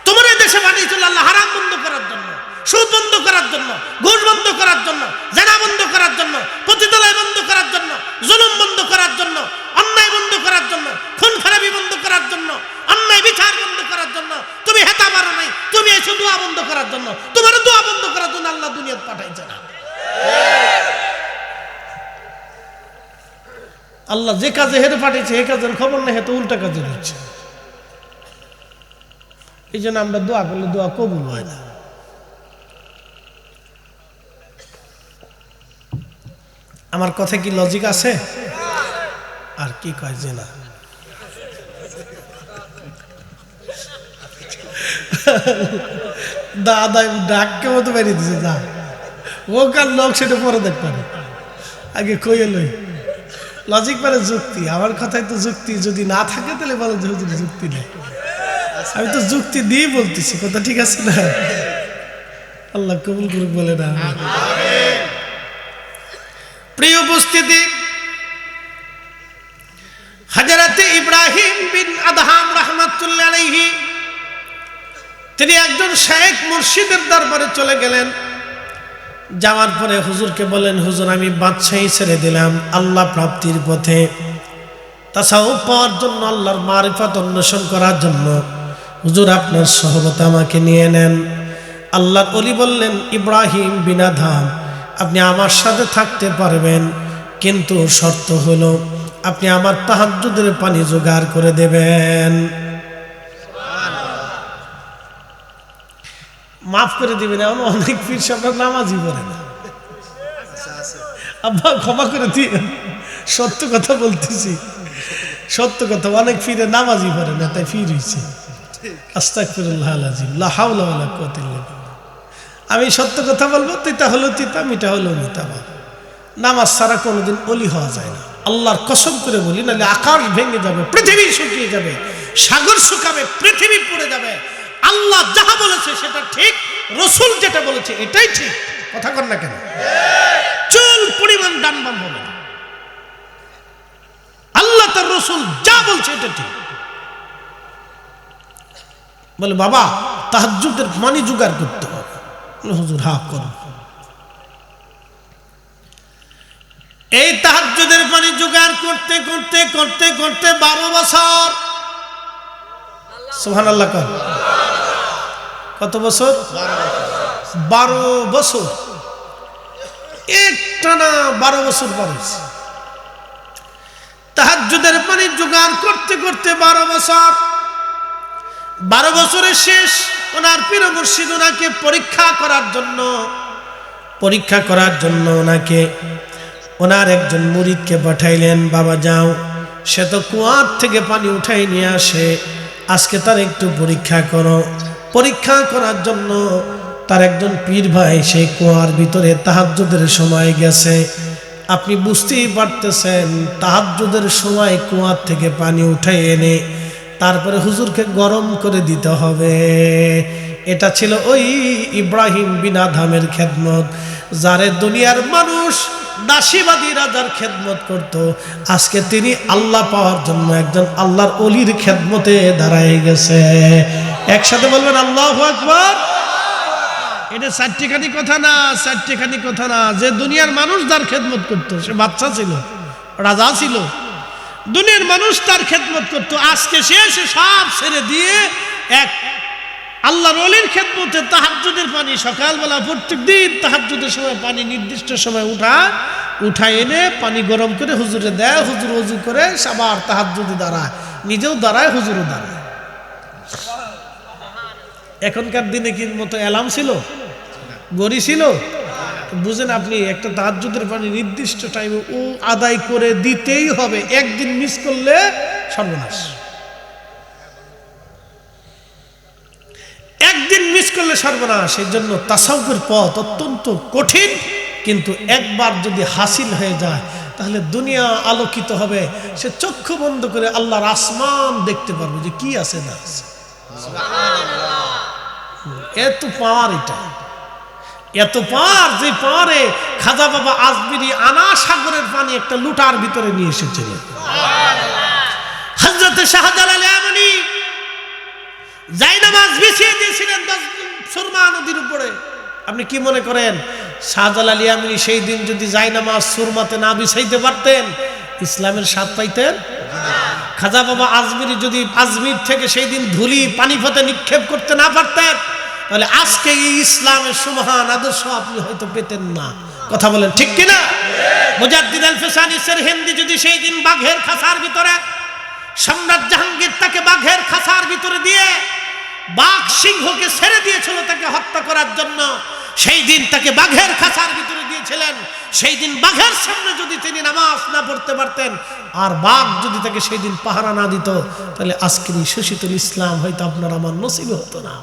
তোমার এদেশে পাঠিয়েছিল আল্লাহ হারাম বন্ধ করার জন্য, সুদ বন্ধ করার জন্য, ঘুষ বন্ধ করার জন্য, জেনা বন্ধ করার জন্য, পতিতালয় বন্ধ করার জন্য, জুলুম বন্ধ করার জন্য, অন্যায় বন্ধ করার জন্য, খুন খারাপি বন্ধ করার জন্য, অন্যায় বিচার বন্ধ করার জন্য। তুমি হেতা মারো নাই, তুমি এসে দোয়া বন্ধ করার জন্য। তোমার দোয়া বন্ধ করার জন্য আল্লাহ দুনিয়াতে পাঠাইছে না। আল্লাহ যে কাজে হেরে পাঠিয়েছে এই কাজের খবর নেই, হেতে উল্টা কাজে হচ্ছে। এই জন্য আমরা দোয়া করলে দোয়া কবুল হয় না। আমার কথা কি লজিক আছে? আর কি কয় যে না, দাদা ডাককে মতো বেরিয়ে দিছে, যা ও কার লোক সেটা পরে দেখ পারে, আগে কইয়ে লই। লজিক মানে যুক্তি। আমার কথায় তো যুক্তি যদি না থাকে তাহলে বলো যে হুজুর যুক্তি নেই। আমি তো যুক্তি দিয়ে বলতেছি, কথা ঠিক আছে না? আল্লাহ কবুল করুক, বলে না। প্রিয় উপস্থিতি, হযরত ইব্রাহিম বিন আদহাম রাহমাতুল্লাহ আলাইহি তিনি একজন শেখ মুর্শিদের দরবারে চলে গেলেন। যাওয়ার পরে হুজুরকে বলেন, হুজুর আমি বাদশাহী ছেড়ে দিলাম আল্লাহ প্রাপ্তির পথে, তাসাউফ পাওয়ার জন্য, আল্লাহর মারিফাত অন্বেষণ করার জন্য হুজুর আপনার সহবত আমাকে নিয়ে নেন। আল্লাহর ওলি বললেন, ইব্রাহিম বিন আদহাম আপনি আমার সাথে থাকতে পারবেন, কিন্তু শর্ত হলো আপনি আমার তাহাজ্জুদের পানি জোগাড় করে দেবেন। মাফ করে দিবেন, এমন অনেক পীর সাহেব নামাজই পড়ে না। আব্বা ক্ষমা করে দিবেন, সত্য কথা বলতেছি, সত্য কথা। অনেক পীরে নামাজই পড়ে না, তাই পীর হইছে। আস্তাগফিরুল্লাহ আল-আযীম, লা হাওলা ওয়ালা কুওয়াতা ইল্লা বিল্লাহ। আমি সত্য কথা বলবো, তিতা হলো তিতা, মিঠা হলো মিঠা। নামাজ ছাড়া কোনোদিন ওলি হওয়া যায় না। আল্লাহর কসম করে বলি, নাহলে আকাশ ভেঙে যাবে, পৃথিবী শুকিয়ে যাবে, সাগর শুকাবে, পৃথিবী পড়ে যাবে। আল্লাহ যাহা বলেছে সেটা ঠিক, রসুল যেটা বলেছে এটাই ঠিক। কথা কর না কেন? চুল পরিমাণ ডান বাম হবে না। আল্লাহ তার রসুল যা বলছে এটা ঠিক। বলে বাবা তাহাজ্জুদের মানি জোগাড় করতে হবে। হুজুর হা করো। এই তাহাজ্জুদের পানি জোগাড় করতে করতে করতে করতে 12 বছর। সুবহানাল্লাহ। কত বছর? 12 বছর। একটানা 12 বছর পার হয়েছে। তাহাজ্জুদের পানি জোগাড় করতে করতে 12 বছর। 12 বছরের শেষ ওনার পীর মুর্শিদ ওনাকে পরীক্ষা করার জন্য ওনাকে ওনার একজন মুরিদকে পাঠাইলেন, বাবা যাও সে তো কুয়ার থেকে পানি উঠাই নিয়ে আসে, আজকে তার একটু পরীক্ষা করো। পরীক্ষা করার জন্য তার একজন পীর ভাই সেই কুয়ার ভিতরে তাহাজ্জুদের সময় গেছে। আপনি বুঝতেই পারতেছেন তাহাজ্জুদের সময় কুয়ার থেকে পানি উঠাই এনে তারপরে হুজুরকে গরম করে দিতে হবে। এটা ছিল ওই ইব্রাহিম বিন আদহামের খেদমত, যারে দুনিয়ার মানুষ দাসীবাদী রাজার খেদমত করত, আজকে তিনি আল্লাহ পাওয়ার জন্য একজন আল্লাহর ওলির খেদমতে দাঁড়ায় গেছে। একসাথে বলবেন আল্লাহু আকবার। এটা চারটিখানি কথা না, চারটিখানি কথা না। যে দুনিয়ার মানুষ যার খেদমত করত, সে বাচ্চা ছিল, রাজা ছিল, দুনিয়ার মানুষ তার খেদমত করত, আজকে সে সব ছেড়ে দিয়ে এক আল্লাহর ওলির খেদমতে তাহাজ্জুদের পানি সকালবেলা প্রত্যেক দিন তাহাজ্জুদের সময় পানি নির্দিষ্ট সময় উঠা এনে পানি গরম করে হুজুরে দেয়। হুজুর ওযু করে আবার তাহাজ্জুদে দাঁড়ায়, নিজেও দাঁড়ায়, হুজুরও দাঁড়ায়। এখনকার দিনে কি মতো অ্যালার্ম ছিল, গড়ি ছিল? বুঝেন আপনি, একটা তাহাজ্জুদের পানি নির্দিষ্ট টাইমে ও আদায় করে দিতেই হবে। একদিন মিস করলে সর্বনাশ, একদিন মিস করলে সর্বনাশ। এই জন্য তাসাউফের পথ অত্যন্ত কঠিন, কিন্তু একবার যদি হাসিল হয়ে যায় তাহলে দুনিয়া আলোকিত হবে। সে চক্ষু বন্ধ করে আল্লাহর আসমান দেখতে পারবে যে কি আছে না আছে। এত পাওয়ার, এটা এত পাওয়ার যে পাওয়ারে খাজা বাবা আজমিরি আনা সাগরের পানি একটা লুটার ভিতরে নিয়ে এসেছিল। হযরত শাহজালাল আমনি জায়নামাজ বিছিয়ে দিয়েছিলেন সুরমা নদীর উপরে। আপনি কি মনে করেন শাহজালাল ইয়ামানি সেই দিন যদি জায়নামাজ সুরমাতে না বিছাইতে পারতেন, ইসলামের স্বাদ পাইতেন? খাজা বাবা আজমিরি যদি আজমির থেকে সেই দিন ধুলি পানিপথে নিক্ষেপ করতে না পারতেন, তাহলে আজকে এই ইসলামের সুমহান আদর্শ আপনি হয়তো পেতেন না। কথা বলেন ঠিক কিনা? মুজাদ্দিদ আল ফিসানি সেরহিন্দি যদি সেই দিন বাঘের খাঁচার ভিতরে, সম্রাট জাহাঙ্গীর তাকে বাঘের খাঁচার ভিতরে দিয়ে বাঘ সিংহকে ছেড়ে দিয়েছিল তাকে হত্যা করার জন্য, সেই দিন তাকে বাঘের খাঁচার ভিতরে দিয়েছিলেন। সেই দিন বাঘের সামনে যদি তিনি নামাজ না পড়তে পারতেন, আর বাঘ যদি তাকে সেই দিন পাহারা না দিত, তাহলে আজকের এই শোষিতুল ইসলাম হয়তো আপনার আমার নসিবে হতো না।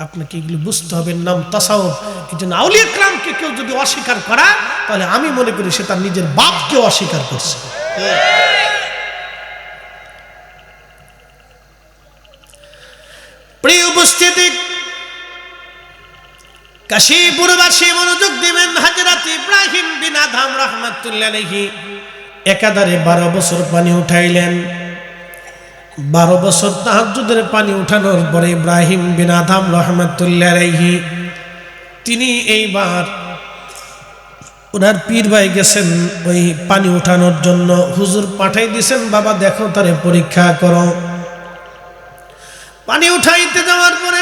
আপনাকে এগুলো বুঝতে হবে, নাম তাসাউফ। এই জন্য আউলিয়া কেরামকে কেউ যদি অস্বীকার করে, তাহলে আমি মনে করি সে তার নিজের বাপকে অস্বীকার করছে। প্রিয় উপস্থিতি, কাশীপুরবাসী মনোযোগ দিবেন। হযরত ইব্রাহিম বিন আদহাম রাহমাতুল্লাহ আলাইহি একাধারে 12 বছর পানি উঠাইলেন। 12 বছর তাহাজ্জুদের পানি উঠানোর পরে ইব্রাহিম বিন আদহাম রাহমাতুল্লাহ আলাইহি তিনি এইবার ওনার পীর ভাই গেছেন ওই পানি উঠানোর জন্য। হুজুর পাঠাই দিয়েছেন, বাবা দেখো তারে পরীক্ষা করো। পানি উঠাইতে যাওয়ার পরে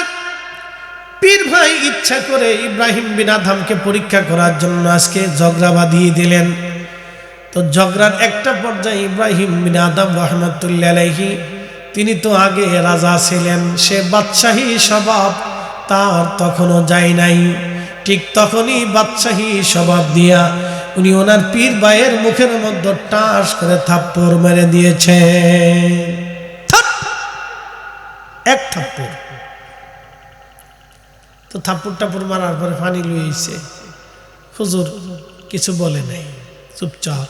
পীর ভাই ইচ্ছা করে ইব্রাহিম বিন আদহামকে পরীক্ষা করার জন্য আজকে ঝগড়া বাঁধিয়ে দিলেন। তো ঝগড়ার একটা পর্যায়ে ইব্রাহিম বিন আদহাম রাহমাতুল্লাহ আলাইহি তিনি তো আগে রাজা ছিলেন, সে বাদশাহী স্বভাব তার তখনও যায় নাই। ঠিক তখনই বাদশাহী স্বভাব দিয়া উনি ওনার পীর ভাইয়ের মুখের মধ্যে টাস করে থাপ্পড় মেরে দিয়েছে। এক থাপ্পড়। তো থাপ্পড় টাপ্পড় মারার পরে পানি লুইছে। হুজুর কিছু বলে নাই, চুপচাপ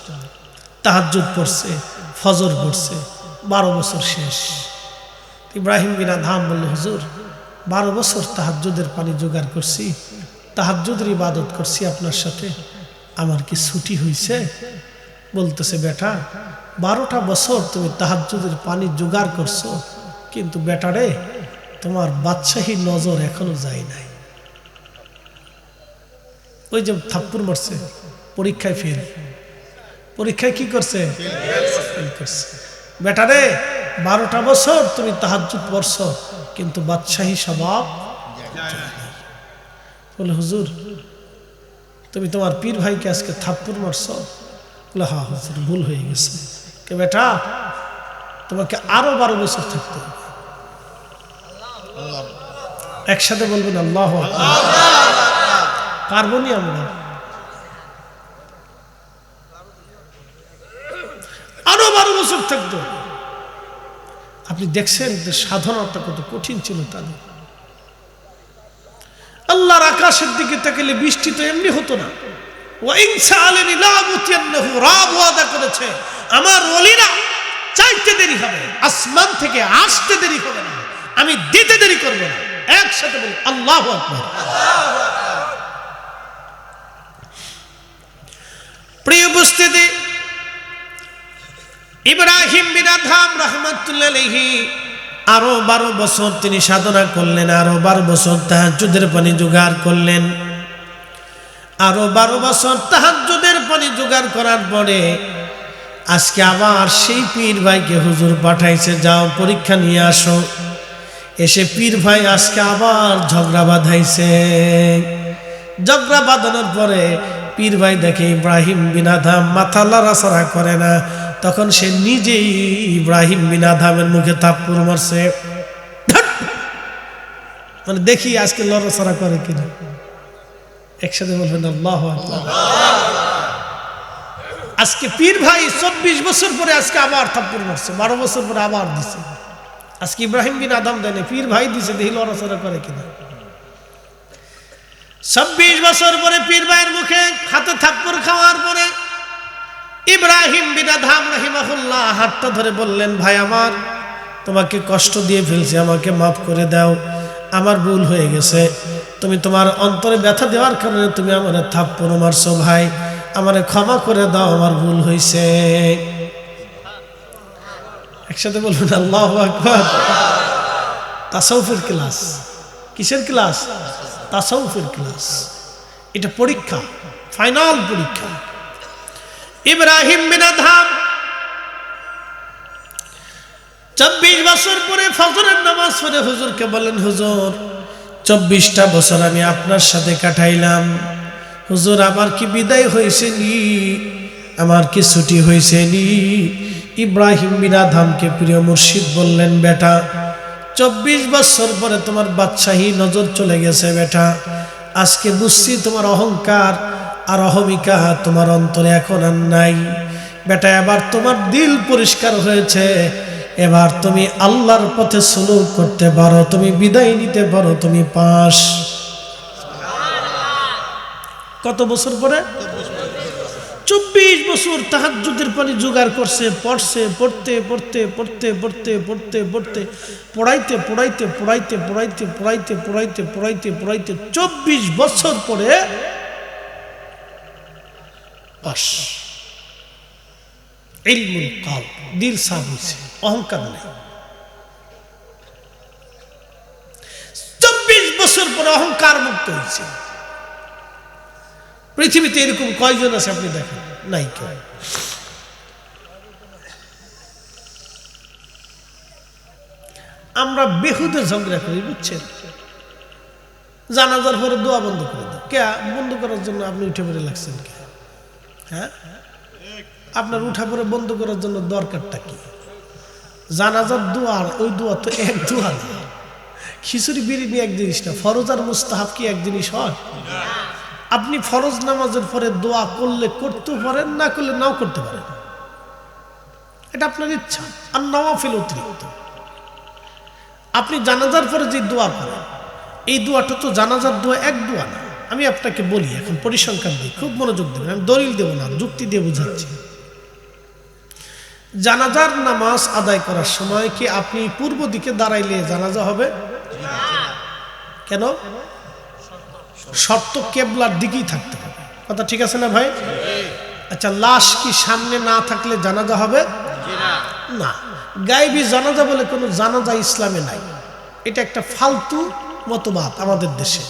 তাহাজ্জুদ পড়ছে, ফজর পড়ছে। 12 বছর শেষ। ইব্রাহিম বিন আদহাম বলল, হুজুর 12 বছর তাহাজ্জুদের পানি জোগাড় করছি, তাহাজ্জুদের ইবাদত করছি আপনার সাথে, আমার কি ছুটি হয়েছে? বলতেছে, বেটা 12টা বছর তুমি তাহাজ্জুদের পানি জোগাড় করছো, কিন্তু বেটারে তোমার বাদশাহী নজর এখনো যায় নাই। ওই যে থাপ্পড় মারছে, পরীক্ষায় ফেল। পরীক্ষায় কি করছে? ফেল করছে। বেটারে 12টা বছর তুমি তাহাজ্জুদ পড়ছো, কিন্তু বাদশাহী স্বভাব। বলে, হুজুর তুমি তোমার পীর ভাইকে আজকে থাপ্পড় মারছো? বলে, হ্যাঁ হুজুর ভুল হয়ে গেছে। কে বেটা, তোমাকে আরো 12 বছর থাকতে হবে। একসাথে বলবেন আল্লাহু আকবার। পারবো নি আমরা? থাকতো। আপনি দেখছেন যে সাধনাটা কত কঠিন ছিল তাদের। আল্লাহর আকাশের দিকে তাকালে বৃষ্টি তো এমনি হতো না। ওয়াদা করেছে আমার ওলিরা চাইতে দেরি হবে, আসমান থেকে আসতে দেরি হবে না, আমি দিতে দেরি করবো না। একসাথে বলি আল্লাহু আকবার। প্রিয় উপস্থিতি, ইব্রাহিম বিন আদহাম রাহমাতুল্লাহ আলাইহি আরো 12 বছর তিনি সাধনা করলেন, আরো 12 বছর তাহাজ্জুদের পানি জোগাড় করলেন। আরো 12 বছর তাহাজ্জুদের পানি জোগাড় করার পরে আজকে আবার সেই পীর ভাইকে হুজুর পাঠাইছে, যাও পরীক্ষা নিয়ে আসো। এসে পীর ভাই আজকে আবার ঝগড়া বাঁধাইছে। ঝগড়া বাঁধানোর পরে পীর ভাই দেখে ইব্রাহিম বিন আদহাম মাথা লড়াচড়া করে না, তখন সে নিজেই ইব্রাহিম বিন আদহামের মুখে থাপ্পড় মারছে। মানে দেখি আজকে লড়াচড়া করে কিনা। একসাথে বলবেন আল্লাহু আকবার। আজকে পীর ভাই 24 বছর পরে আজকে আবার থাপ্পড় মারছে, 12 বছর পরে আবার দিছে। আজকে ইব্রাহিম বিন আদহাম দেয়নি, পীর ভাই দিছে, দেখি লড়াচড়া করে কিনা। 26 বছর পরে পীর ভাইয়ের মুখে হাতে থাপ্পড় খাওয়ার পরে ইব্রাহিম বিন আদহাম রাহিমাহুল্লাহ হাতটা ধরে বললেন, ভাই আমার তোমাকে কষ্ট দিয়ে ফেলছি, আমাকে মাফ করে দাও, আমার ভুল হয়ে গেছে। তুমি তোমার অন্তরে ব্যথা দেওয়ার কারণে তুমি আমার থাপ্পড় মারছো, ভাই আমারে ক্ষমা করে দাও, আমার ভুল হয়েছে। একসাথে বলবেন আল্লাহু আকবার। তাসাউফের ক্লাস। কিসের ক্লাস? তাসাউফের ক্লাস। এটা পরীক্ষা, ফাইনাল পরীক্ষা। ইব্রাহিম বিন আদহাম 24 বছর পরে ফজরের নামাজ পড়ে হুজুরকে বলেন, হুজুর 24টা বছর আমি আপনার সাথে কাটাইলাম, হুজুর আমার কি বিদায় হয়েছে নি, আমার কি ছুটি হয়েছে নি? ইব্রাহিম বিন আদহামকে প্রিয় মুর্শিদ বললেন, বেটা 24 বছর পরে তোমার বাদশাহী নজর চলে গেছে বেটা। আজকে বুঝছি তোমার অহংকার আর অহমিকা তোমার অন্তরে এখন আর নাই বেটা। এবার তোমার দিল পরিষ্কার হয়েছে, এবার তুমি আল্লাহর পথে সুলুক করতে পারো, তুমি বিদায় নিতে পারো, তুমি পাস। কত বছর পরে? 24 বছর তাহাজ্জুদের পানি জোগাড় করছে, পড়ছে, পড়তে পড়তে পড়তে পড়তে পড়তে পড়তে পড়াইতে পড়াইতে পড়াইতে পড়াইতে পড়াইতে পড়াইতে পড়াইতে পড়াইতে 24 বছর পরে পাস। ইলমুল কলব, দিল সাফ হয়েছে, অহংকার নেই। 24 বছর পরে অহংকার মুক্ত হয়েছে। পৃথিবীতে এরকম কয়জন আছে আপনি দেখেন? নাই কেউ। আমরা বেহুদে ঝগড়া করি, বুঝছেন? জানাজার পরে দোয়া বন্ধ করে দাও। কে বন্ধ করার জন্য আপনি উঠে পড়ে লাগছেন? কে? হ্যাঁ, আপনার উঠা পরে বন্ধ করার জন্য দরকারটা কি? জানাজার দোয়া, ওই দোয়া তো এক দোয়া না। খিচুড়ি বিরিয়ানি এক জিনিস না, ফরজ আর মুস্তাহাব কি এক জিনিস হয়? আপনি ফরজ নামাজের পরে দোয়া করলে করতেও পারেন, না করলে নাও করতে পারেন, এটা আপনার ইচ্ছা। আর নওয়াফিল অতিরিক্ত। আপনি জানাজার পরে যে দোয়া করেন, এই দোয়াটা তো জানাজার দোয়া এক দোয়া না। আমি আপনাকে বলি, এখন পরিসংখ্যান দিই, খুব মনোযোগ দেবেন, আমি দলিল দেব না, যুক্তি দিয়ে বোঝাচ্ছি। জানাজার নামাজ আদায় করার সময় কি আপনি পূর্ব দিকে দাঁড়াইলে জানাজা হবে? কেন? শর্ত কেবলার দিকেই থাকতে হবে। কথা ঠিক আছে না ভাই? আচ্ছা, লাশ কি সামনে না থাকলে জানাজা হবে না? গায়েবী জানাজা বলে কোনো জানাজা ইসলামে নাই। এটা একটা ফালতু মতবাদ আমাদের দেশে।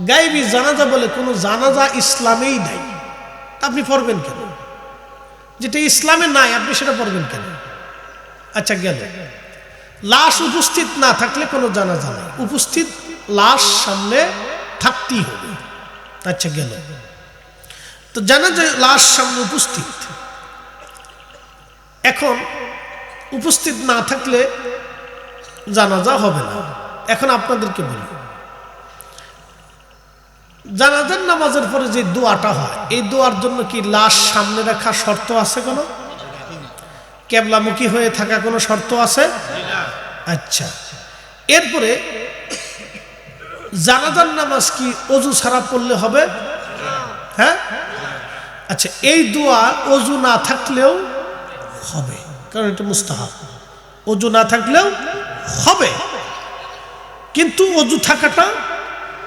গায়েবী জানাজা বলে কোনো জানাজা ইসলামেই নাই। আপনি পড়বেন কেন? যেটা ইসলামে নাই আপনি সেটা পড়বেন কেন? আচ্ছা, গেল। লাশ উপস্থিত না থাকলে কোনো জানাজা নাই, উপস্থিত লাশ সামনে থাকতেই হবে। আচ্ছা, গেল। তো জানাজা লাশ সামনে উপস্থিত, এখন উপস্থিত না থাকলে জানাজা হবে না। এখন আপনাদেরকে বলি, জানাজার নামাজের পরে যে দোয়াটা হয়, এই দোয়ার জন্য কি লাশ সামনে রাখা শর্ত আছে কোনো? কেবলামুখী হয়ে থাকা কোনো শর্ত আছে? আচ্ছা, এরপরে জানাজার নামাজ কি অজু ছাড়া পড়লে হবে? হ্যাঁ, আচ্ছা, এই দোয়া অজু না থাকলেও হবে, কারণ এটা মুস্তাহাব। অজু না থাকলেও হবে, কিন্তু অজু থাকাটা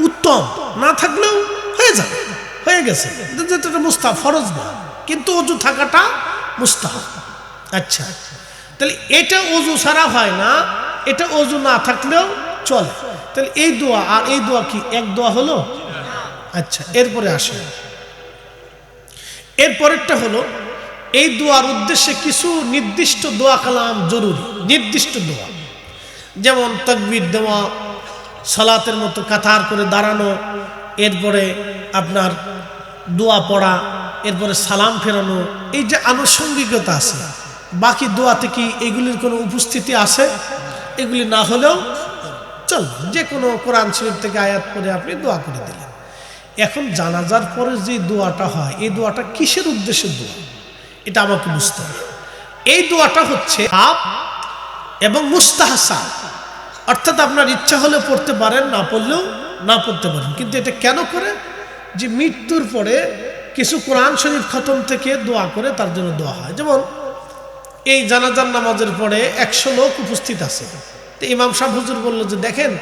উত্তম, না থাকলেও হয়ে যাবে, হয়ে গেছে, এটা মুস্তাহাব, ফরজ না, কিন্তু অজু থাকাটা মুস্তাহাব। আচ্ছা, তাহলে এটা অজু ছাড়া হয় না, এটা অজু না থাকলেও চলে। তাহলে এই দোয়া আর এই দোয়া কি এক দোয়া হলো? আচ্ছা, এরপরে আসে, এরপরেরটা হলো এই দোয়ার উদ্দেশ্যে কিছু নির্দিষ্ট দোয়া কালাম জরুরি, নির্দিষ্ট দোয়া, যেমন তাকবীর দেওয়া, সালাতের মতো কাতার করে দাঁড়ানো, এরপরে আপনার দোয়া পড়া, এরপরে সালাম ফেরানো, এই যে আনুষঙ্গিকতা আছে। বাকি দোয়াতে কি এগুলির কোনো উপস্থিতি আছে? এগুলি না হলেও চলবে, যে কোনো কোরআন শরীফ থেকে আয়াত করে আপনি দোয়া করে দিলেন। এখন জানাজার পরে যে দোয়াটা হয়, এই দোয়াটা কিসের উদ্দেশ্যে দোয়া, এটা আমাকে বুঝতে হবে। এই দোয়াটা হচ্ছে আপ এবং মুস্তাহসান, অর্থাৎ আপনার ইচ্ছা হলে পড়তে পারেন, না পড়লেও না পড়তে পারেন, কিন্তু এটা কেন করে? যে মৃত্যুর পরে কিছু কোরআন শরীফ খতম থেকে দোয়া করে তার জন্য দোয়া হয়। যেমন এই জানাজার নামাজের পরে 100 লোক উপস্থিত আছে, তো ইমাম সাহেব হুজুর বলল যে দেখেন,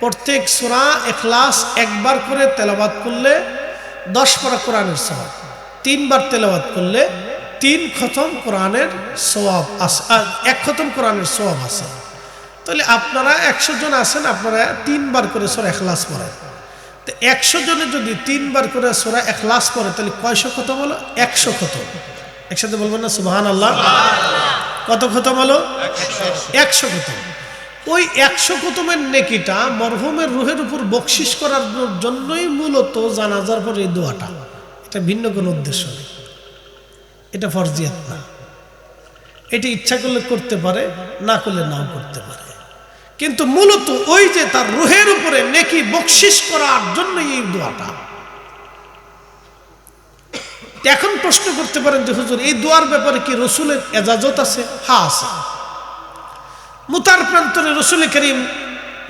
প্রত্যেক সূরা ইখলাস একবার করে তেলাওয়াত করলে 10 পারা কোরআনের সওয়াব, 3 বার তেলাওয়াত করলে 3 খতম কোরআনের সওয়াব আছে, আর 1 খতম কোরআনের সওয়াব আছে। তাহলে আপনারা 100 জন আছেন, আপনারা 3 বার করে সূরা ইখলাস পড়েন, তো 100 জনে যদি 3 বার করে সূরা ইখলাস পড়ে, তাহলে কয়শো খতম হলো? 100 খতম। একসাথে বলবেন না সুবহানাল্লাহ? কত খতম হলো? 100 খতম। ওই 100 খতমের নেকিটা মরহুমের রুহের উপর বকশিশ করার জন্যই মূলত জানাজার পর এই দোয়াটা, এটা ভিন্ন কোনো উদ্দেশ্য নেই, এটা ফরজিয়াত না, এটি ইচ্ছা করলে করতে পারে, না করলে নাও করতে পারে, কিন্তু মূলত ওই যে তার রুহের উপরে নেকি বকশিশ করার জন্যই এই দোয়াটা। এখন প্রশ্ন করতে পারেন যে হুজুর, এই দোয়ার ব্যাপারে কি রসুলের এজাজত আছে? হ্যাঁ আছে। মুতার প্রান্তরে রসুল করিম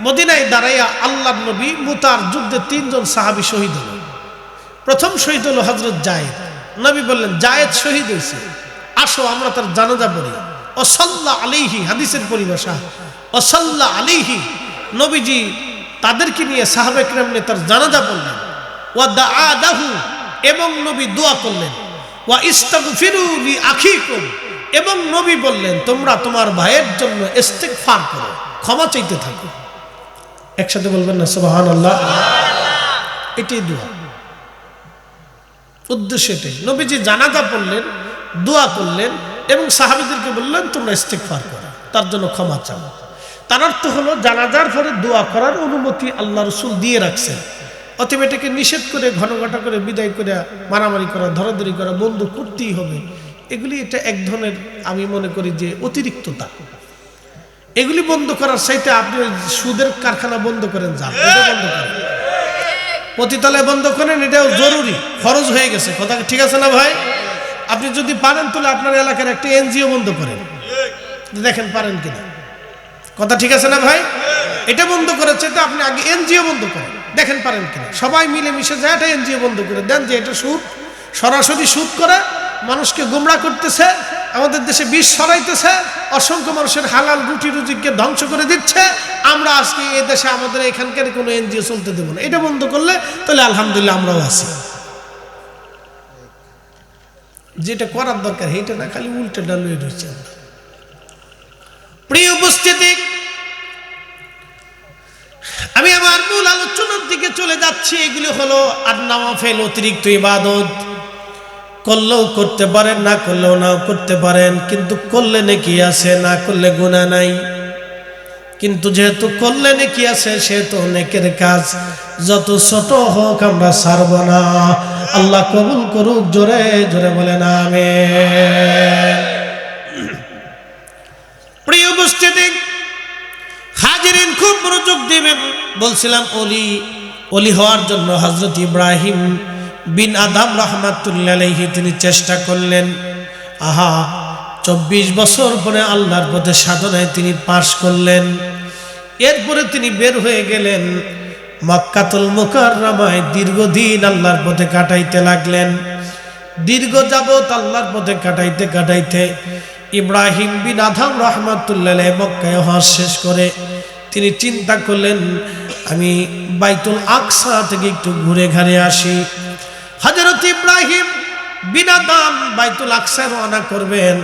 মদিনায় দাঁড়াইয়া আল্লাহর নবী মুতার যুদ্ধে 3 জন সাহাবী শহীদ হল। প্রথম শহীদ হলো হযরত জায়েদ। নবী বললেন, জায়েদ শহীদ হয়েছে, আসো আমরা তার জানাজা পড়ি। ওয়াসাল্লা আলাইহি, হাদিসের পরিভাষা, ওয়াসাল্লা আলাইহি, নবীজি তাদেরকে নিয়ে সাহাবা কিরাম নিয়ে তার জানাজা পড়লেন। ওয়া দাআ লাহু, এবং নবী দোয়া করলেন। ওয়া ইস্তাগফিরু লি আখিকুম, এবং নবী বললেন তোমরা তোমার ভাইয়ের জন্য ইস্তিগফার করো, ক্ষমা চাইতে থাকো। একসাথে বলবেন না সুবহানাল্লাহ? এটাই দোয়া, উদ্দেশ্য এটাই। নবীজি জানাজা পড়লেন, দোয়া করলেন, এবং সাহাবীদেরকে বললেন তোমরা ইস্তিগফার করো, তার জন্য ক্ষমা চাও। তার অর্থ হলো জানাজার পরে দোয়া করার অনুমতি আল্লাহ রসুল দিয়ে রাখছেন। অতএব এটাকে নিষেধ করে ঘনঘটা করে বিদায় করে মারামারি করা, ধরাধরি করা বন্ধ করতেই হবে, এগুলি এটা এক ধরনের, আমি মনে করি যে অতিরিক্ততা। এগুলি বন্ধ করার চাইতে আপনি সুদের কারখানা বন্ধ করেন, যান এটা বন্ধ করেন, পতিতালয় বন্ধ করেন, এটাও জরুরি, ফরজ হয়ে গেছে। কথা ঠিক আছে না ভাই? আপনি যদি পারেন তাহলে আপনার এলাকার একটা এনজিও বন্ধ করেন, দেখেন পারেন কিনা। কথা ঠিক আছে না ভাই? এটা বন্ধ করার চাইতে আপনি আগে এনজিও বন্ধ করেন, দেখেন পারেন কিনা। সবাই মিলে মিশে যায় একটা এনজিও বন্ধ করে দেন, যে এটা সুদ, সরাসরি সুদ করে মানুষকে গোমরাহ করতেছে, আমাদের দেশে বিষ ছড়াইতেছে, অসংখ্য মানুষের হালাল রুটি রুজিকে ধ্বংস করে দিচ্ছে। আমরা আজকে এই দেশে আমাদের এখানকার কোনো এনজিও চলতে দেব না। এটা বন্ধ করলে তাহলে আলহামদুলিল্লাহ আমরাও আছি। যেটা করার দরকার এটা না, খালি উল্টে ডালুয়ে রয়েছে। প্রিয় উপস্থিতি, আমি আমার মূল আলোচনার দিকে চলে যাচ্ছি। এগুলো হলো আর নওয়াফিল, অতিরিক্ত ইবাদত, করলেও করতে পারেন, না করলেও নাও করতে পারেন, কিন্তু করলে নেকি আছে, না করলে গুনাহ নাই। কিন্তু যেহেতু করলে নেকি আছে, সেহেতু নেকের কাজ যত ছোট হোক আমরা ছাড়ব না। আল্লাহ কবুল করুক, জোরে জোরে বলেন আমিন। প্রিয় উপস্থিতি, হাজিরিন খুব মনোযোগ দিবেন। বলছিলাম ওলি হওয়ার জন্য হযরত ইব্রাহিম বিন আদম রাহমাতুল্লাহ আলাইহি তিনি চেষ্টা করলেন। আহা, 24 বছর পরে আল্লাহর পথে সাধনায় তিনি পাশ করলেন। এরপরে তিনি বের হয়ে গেলেন মক্কাতুল মুকাররমায়, দীর্ঘদিন আল্লাহর পথে কাটাইতে লাগলেন। দীর্ঘ যাবত আল্লাহর পথে কাটাইতে কাটাইতে ইব্রাহিম বিন আদহাম রাহমাতুল্লাহ আলাইহি মক্কায় হজ শেষ করে তিনি চিন্তা করলেন, আমি বাইতুল আকসা থেকে একটু ঘুরে ঘাড়ে আসি। হযরত ইব্রাহিম বিন আদহাম বাইতুল আকসায় রওনা করবেন,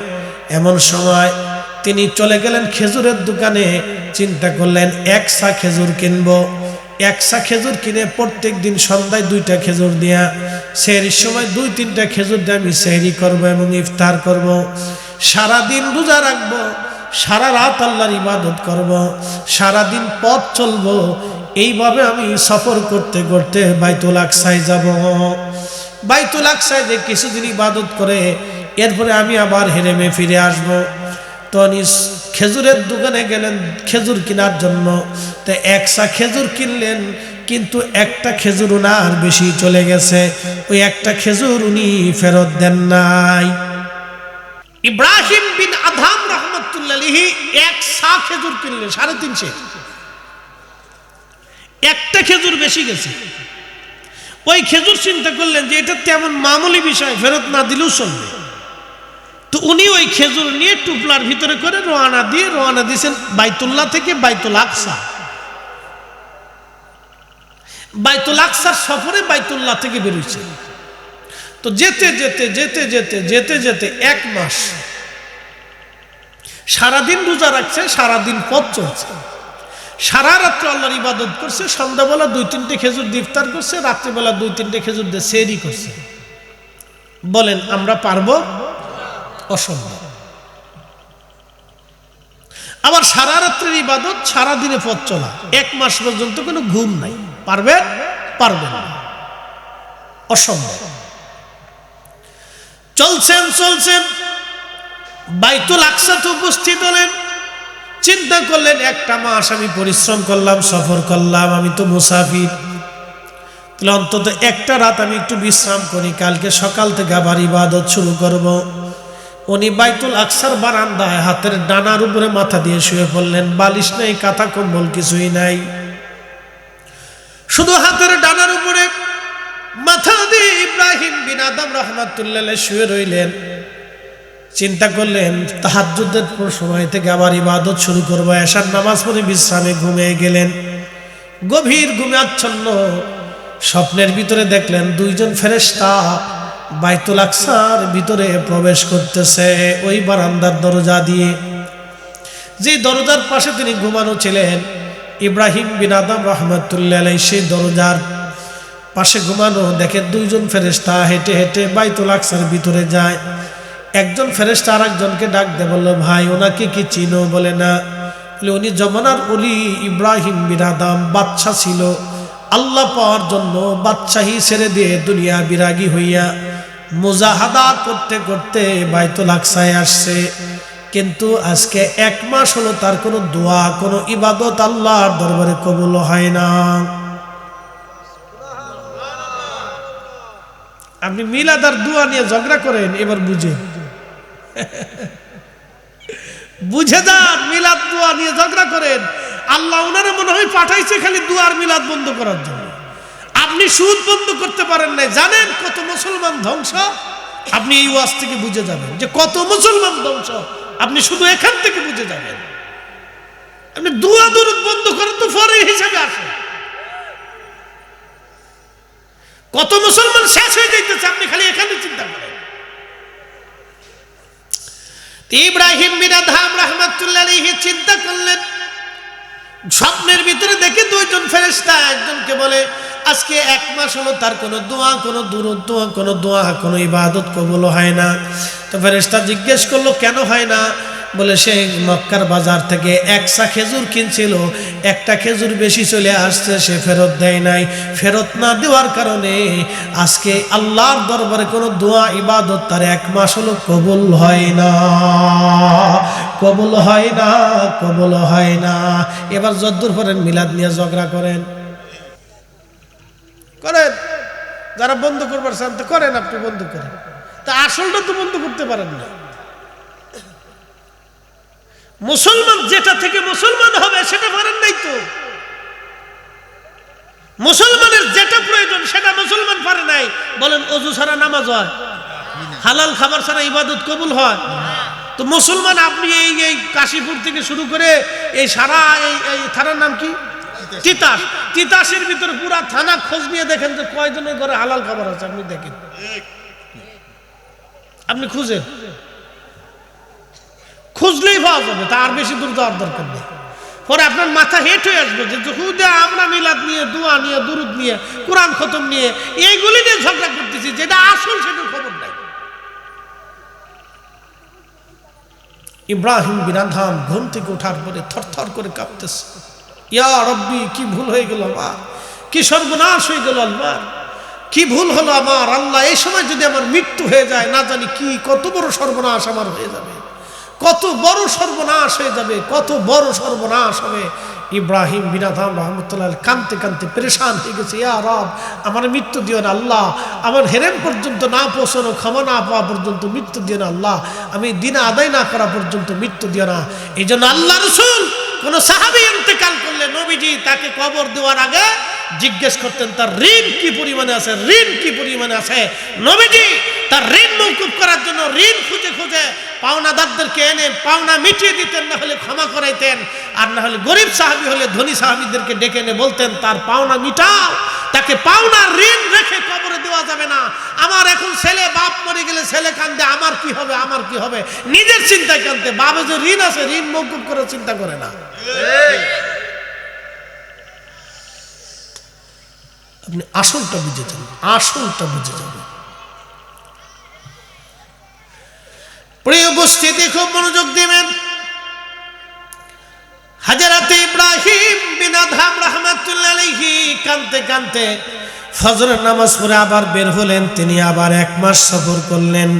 এমন সময় তিনি চলে গেলেন খেজুরের দোকানে। চিন্তা করলেন এক সা খেজুর কিনবো। এক সা খেজুর কিনে প্রত্যেক দিন সন্ধ্যায় 2টা খেজুর দিয়া সেহরির সময় 2-3টা খেজুর দিয়ে আমি সেহরি করবো এবং ইফতার করব। সারাদিন রোজা রাখবো, সারা রাত আল্লাহর ইবাদত করব, সারাদিন পথ চলবো। এইভাবে আমি সফর করতে করতে বাইতুল আকসায় যাব। বাইতুল আকসায় যে কিছুদিন ইবাদত করে এরপরে আমি আবার হেরেমে ফিরে আসব। তো খেজুরের দোকানে গেলেন খেজুর কেনার জন্য। তো এক সা খেজুর কিনলেন, কিন্তু একটা খেজুর ওনার বেশি চলে গেছে। ওই একটা খেজুর উনি ফেরত দেন নাই। ইব্রাহিম বিন আদহাম রাহমাতুল্লাহ আলাইহি এক সা খেজুর কিনলেন 350। একটা খেজুর বেশি গেছে। ওই খেজুর চিন্তা করলেন যে এটা তেমন মামুলি বিষয়, ফেরত না দিলেও চলবে। তো উনি ওই খেজুর নিয়ে টুপলার ভিতরে করে রওনা দিয়েছেন বাইতুল্লাহ থেকে বাইতুল আকসা। বাইতুল আকসার সফরে বাইতুল্লাহ থেকে বেরিয়েছে। তো যেতে যেতে যেতে যেতে যেতে যেতে 1 মাস সারাদিন রোজা রাখছে, সারাদিন পথ চলছে, সারা রাত্র আল্লাহর ইবাদত করছে, সন্ধ্যাবেলা 2-3টে খেজুর দিয়ে ইফতার করছে, রাত্রিবেলা 2-3টে খেজুর দিয়ে সেহরি করছে। বলেন আমরা পারবো? অসম্ভব। আবার সারা রাত্রের ইবাদত, সারা দিনে পথ চলা, 1 মাস পর্যন্ত কোনো ঘুম নাই। পারবেন? পারবেন না, অসম্ভব। চলছেন বাইতুল আকসাতে উপস্থিত হলেন। চিন্তা করলেন 1টা মাস আমি পরিশ্রম করলাম, সফর করলাম, আমি তো মুসাফির, তাহলে অন্তত একটা রাত আমি একটু বিশ্রাম করি, কালকে সকাল থেকে আবার ইবাদত শুরু করব। উনি বাইতুল আকসার বারান্দায় হাতের ডানার উপরে মাথা দিয়ে শুয়ে পড়লেন। বালিশ নেই, কাঁথা কম্বল কিছুই নাই, শুধু হাতের ডানার উপরে মাথা দিয়ে ইব্রাহিম বিন আদহাম রাহমাতুল্লাহ আলাইহি শুয়ে রইলেন। চিন্তা করলেন তাহাজ্জুদের সময় থেকে আবার ইবাদত শুরু করবো। এশার নামাজ পড়ে বিশ্রামে ঘুমিয়ে গেলেন। গভীর ঘুমে আচ্ছন্ন স্বপ্নের ভিতরে দেখলেন 2জন ফেরেশতা বাইতুল আকসার ভিতরে প্রবেশ করতেছে ওই বারান্দার দরজা দিয়ে। যে দরজার পাশে তিনি ঘুমানো ছিলেন, ইব্রাহিম বিন আদহাম রাহমাতুল্লাহ আলাইহি সেই দরজার পাশে ঘুমানো। দেখে 2জন ফেরেশতা হেঁটে হেঁটে বাইতুল আকসার ভিতরে যায়। একজন ফেরেশতা আরেকজনকে ডাক দিয়ে বলল, ভাই ওনাকে কি চিনো? বলে না। উনি জমানার ওলি ইব্রাহিম বিন আদহাম, বাদশা ছিল, আল্লাহ পাওয়ার জন্য বাদশাহী ছেড়ে দিয়ে দুনিয়া বিরাগী হইয়া মুজাহাদা করতে করতে বাইতুল আকসায় আসছে। কিন্তু আজকে 1 মাস হলো তার কোনো দোয়া, কোনো ইবাদত আল্লাহর দরবারে কবুল হয় না। আপনি মিলাদ আর দোয়া নিয়ে ঝগড়া করেন, এবার বুঝে যান। মিলাদ দোয়া নিয়ে ঝগড়া করেন, আল্লাহ ওনারা মনে হয় পাঠাইছে খালি দোয়া আর মিলাদ বন্ধ করার জন্য। আপনি সুদ বন্ধ করতে পারেন নাই। জানেন কত মুসলমান ধ্বংস? আপনি এই ওয়াজ থেকে বুঝে যাবেন যে কত মুসলমান ধ্বংস। আপনি শুধু এখান থেকে বুঝে যাবেন। আপনি দোয়া দরুদ বন্ধ করেন তো ফরজ হিসাবে আসে। কত মুসলমান শেষ হয়ে যাইতেছে, আপনি খালি এখানে চিন্তা করেন। ইব্রাহিম বিন আদহাম রাহমাতুল্লাহ আলাইহি চিন্তা করলেন, স্বপ্নের ভিতরে দেখে 2জন ফেরেশতা একজনকে বলে, আজকে 1 মাস হলো তার কোনো দোয়া, কোনো দুরূদ, কোনো ইবাদত কবুল হয় না। তো ফেরেশতা জিজ্ঞেস করলো কেন হয় না? বলে সে মক্কার বাজার থেকে 1 সা খেজুর কিনছিল, একটা খেজুর বেশি চলে আসছে, সে ফেরত দেয় নাই। ফেরত না দেওয়ার কারণে আজকে আল্লাহর দরবারে কোনো দোয়া ইবাদত তার 1 মাস হলো কবুল হয় না, কবুল হয় না, কবুল হয় না। এবার যদ্দূর করেন মিলাদ নিয়ে ঝগড়া করেন, যারা বন্ধ করবার চান তো করেন, আপনি বন্ধ করেন, তা আসলটা তো বন্ধ করতে পারেন না। মুসলমান যেটা থেকে মুসলমান হবে সেটা পারেন নাই তো। মুসলমানের যেটা প্রয়োজন সেটা মুসলমান পারে নাই। বলেন অজু ছাড়া নামাজ হয়? হালাল খাবার ছাড়া ইবাদত কবুল হয়? তো মুসলমান আপনি এই কাশীপুর থেকে শুরু করে এই সারা এই থানার নাম কি, তিতাস, তিতাসের ভিতরে পুরা থানা খোঁজ নিয়ে দেখেন যে কয়জনের ঘরে হালাল খাবার আছে। আপনি দেখেন, আপনি খুঁজেন, খুঁজলেই পাওয়া যাবে, তার বেশি দূর যাওয়ার দরকার নেই। পরে আপনার মাথা হেঁট হয়ে আসবে যে হুদা আমরা মিলাদ নিয়ে, দোয়া নিয়ে, দুরুদ নিয়ে, কোরআন খতম নিয়ে, এইগুলি নিয়ে ঝগড়া করতেছি, যেটা আসল সেটার খবর নাই। ইব্রাহিম বিন আদহাম ঘুম থেকে ওঠার পরে থরথর করে কাঁপতেছে, ইয়া রব্বি, কি ভুল হয়ে গেল আমার, কি সর্বনাশ হয়ে গেল আল্লাহ, কি ভুল হলো আমার আল্লাহ। এই সময় যদি আমার মৃত্যু হয়ে যায়, না জানি কি কত বড় সর্বনাশ আমার হয়ে যাবে, কত বড় সর্বনাশ হয়ে যাবে, কত বড় সর্বনাশ হবে। ইব্রাহিম বিন আদহাম রহমতুল্লাহ কাঁদতে কাঁদতে পেরেশান হয়ে গেছে, ইয়া রব, আমার মৃত্যু দিও না আল্লাহ, আমার হেরেম পর্যন্ত না পৌঁছানো, ক্ষমা না পাওয়া পর্যন্ত মৃত্যু দিও না আল্লাহ, আমি দিন আদায় না করা পর্যন্ত মৃত্যু দিও না। এই জন্য আল্লাহ রসুল কোন সাহাবী ইন্তেকাল করলে নবীজি তাকে কবর দেওয়ার আগে জিজ্ঞেস করতেন তার ঋণ কি পরিমাণে আছে, ঋণ কি পরিমাণে আছে। নবীজি তার ঋণ মওকুফ করার জন্য ঋণ খুঁজে খুঁজে পাওনাদারদেরকে এনে পাওনা মিটিয়ে দিতেন, না হলে ক্ষমা করাইতেন, আর না হলে গরিব সাহাবী হলে ধনী সাহাবীদেরকে ডেকে এনে বলতেন তার পাওনা মিটাও, তাকে পাওনার ঋণ রেখে কবরে দেওয়া যাবে না। আমার এখন ছেলে, বাপ মরে গেলে ছেলে কান্দে, আমার কি হবে, আমার কি হবে, নিজের চিন্তায় কান্দে, বাবা যে ঋণ আছে ঋণ মওকুফ করে চিন্তা করে না। আপনি আসলটা বুঝে যাবেন, আসলটা বুঝে যাবেন। প্রিয় উপস্থিতি, খুব মনোযোগ দিবেন। হযরত ইব্রাহিম বিন আদহাম রাহমাতুল্লাহ আলাইহি কাঁদতে কাঁদতে ফজরের নামাজ পড়ে আবার বের হলেন। তিনি আবার 1 মাস সফর করলেন।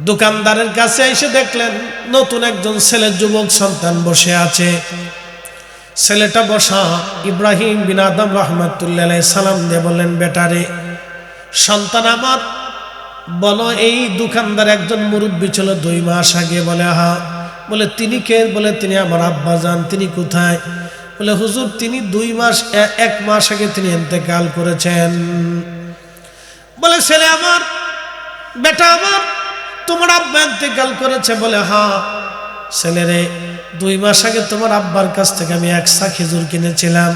দোকানদারের কাছে এসে দেখলেন নতুন একজন ছেলে, যুবক সন্তান বসে আছে। ছেলেটা বসা, ইব্রাহিম বিন আদহাম রহমাতুল্লাহ আলাইহি সালাম দিয়ে বললেন, বেটারে, সন্তান আমার, বলো এই দোকানদার একজন মুরব্বী ছিল 2 মাস আগে। বলে হা। বলে তিনি কে? বলে তিনি আমার আব্বা যান। তিনি কোথায়? বলে হুজুর, তিনি 1 মাস আগে তিনি ইন্তেকাল করেছেন। বলে ছেলে আমার, বেটা আমার, তোমার আব্বা ইন্তেকাল করেছে? বলে হ্যাঁ। ছেলেরে, 2 মাস আগে তোমার আব্বার কাছ থেকে আমি 1 ছা খেজুর কিনেছিলাম।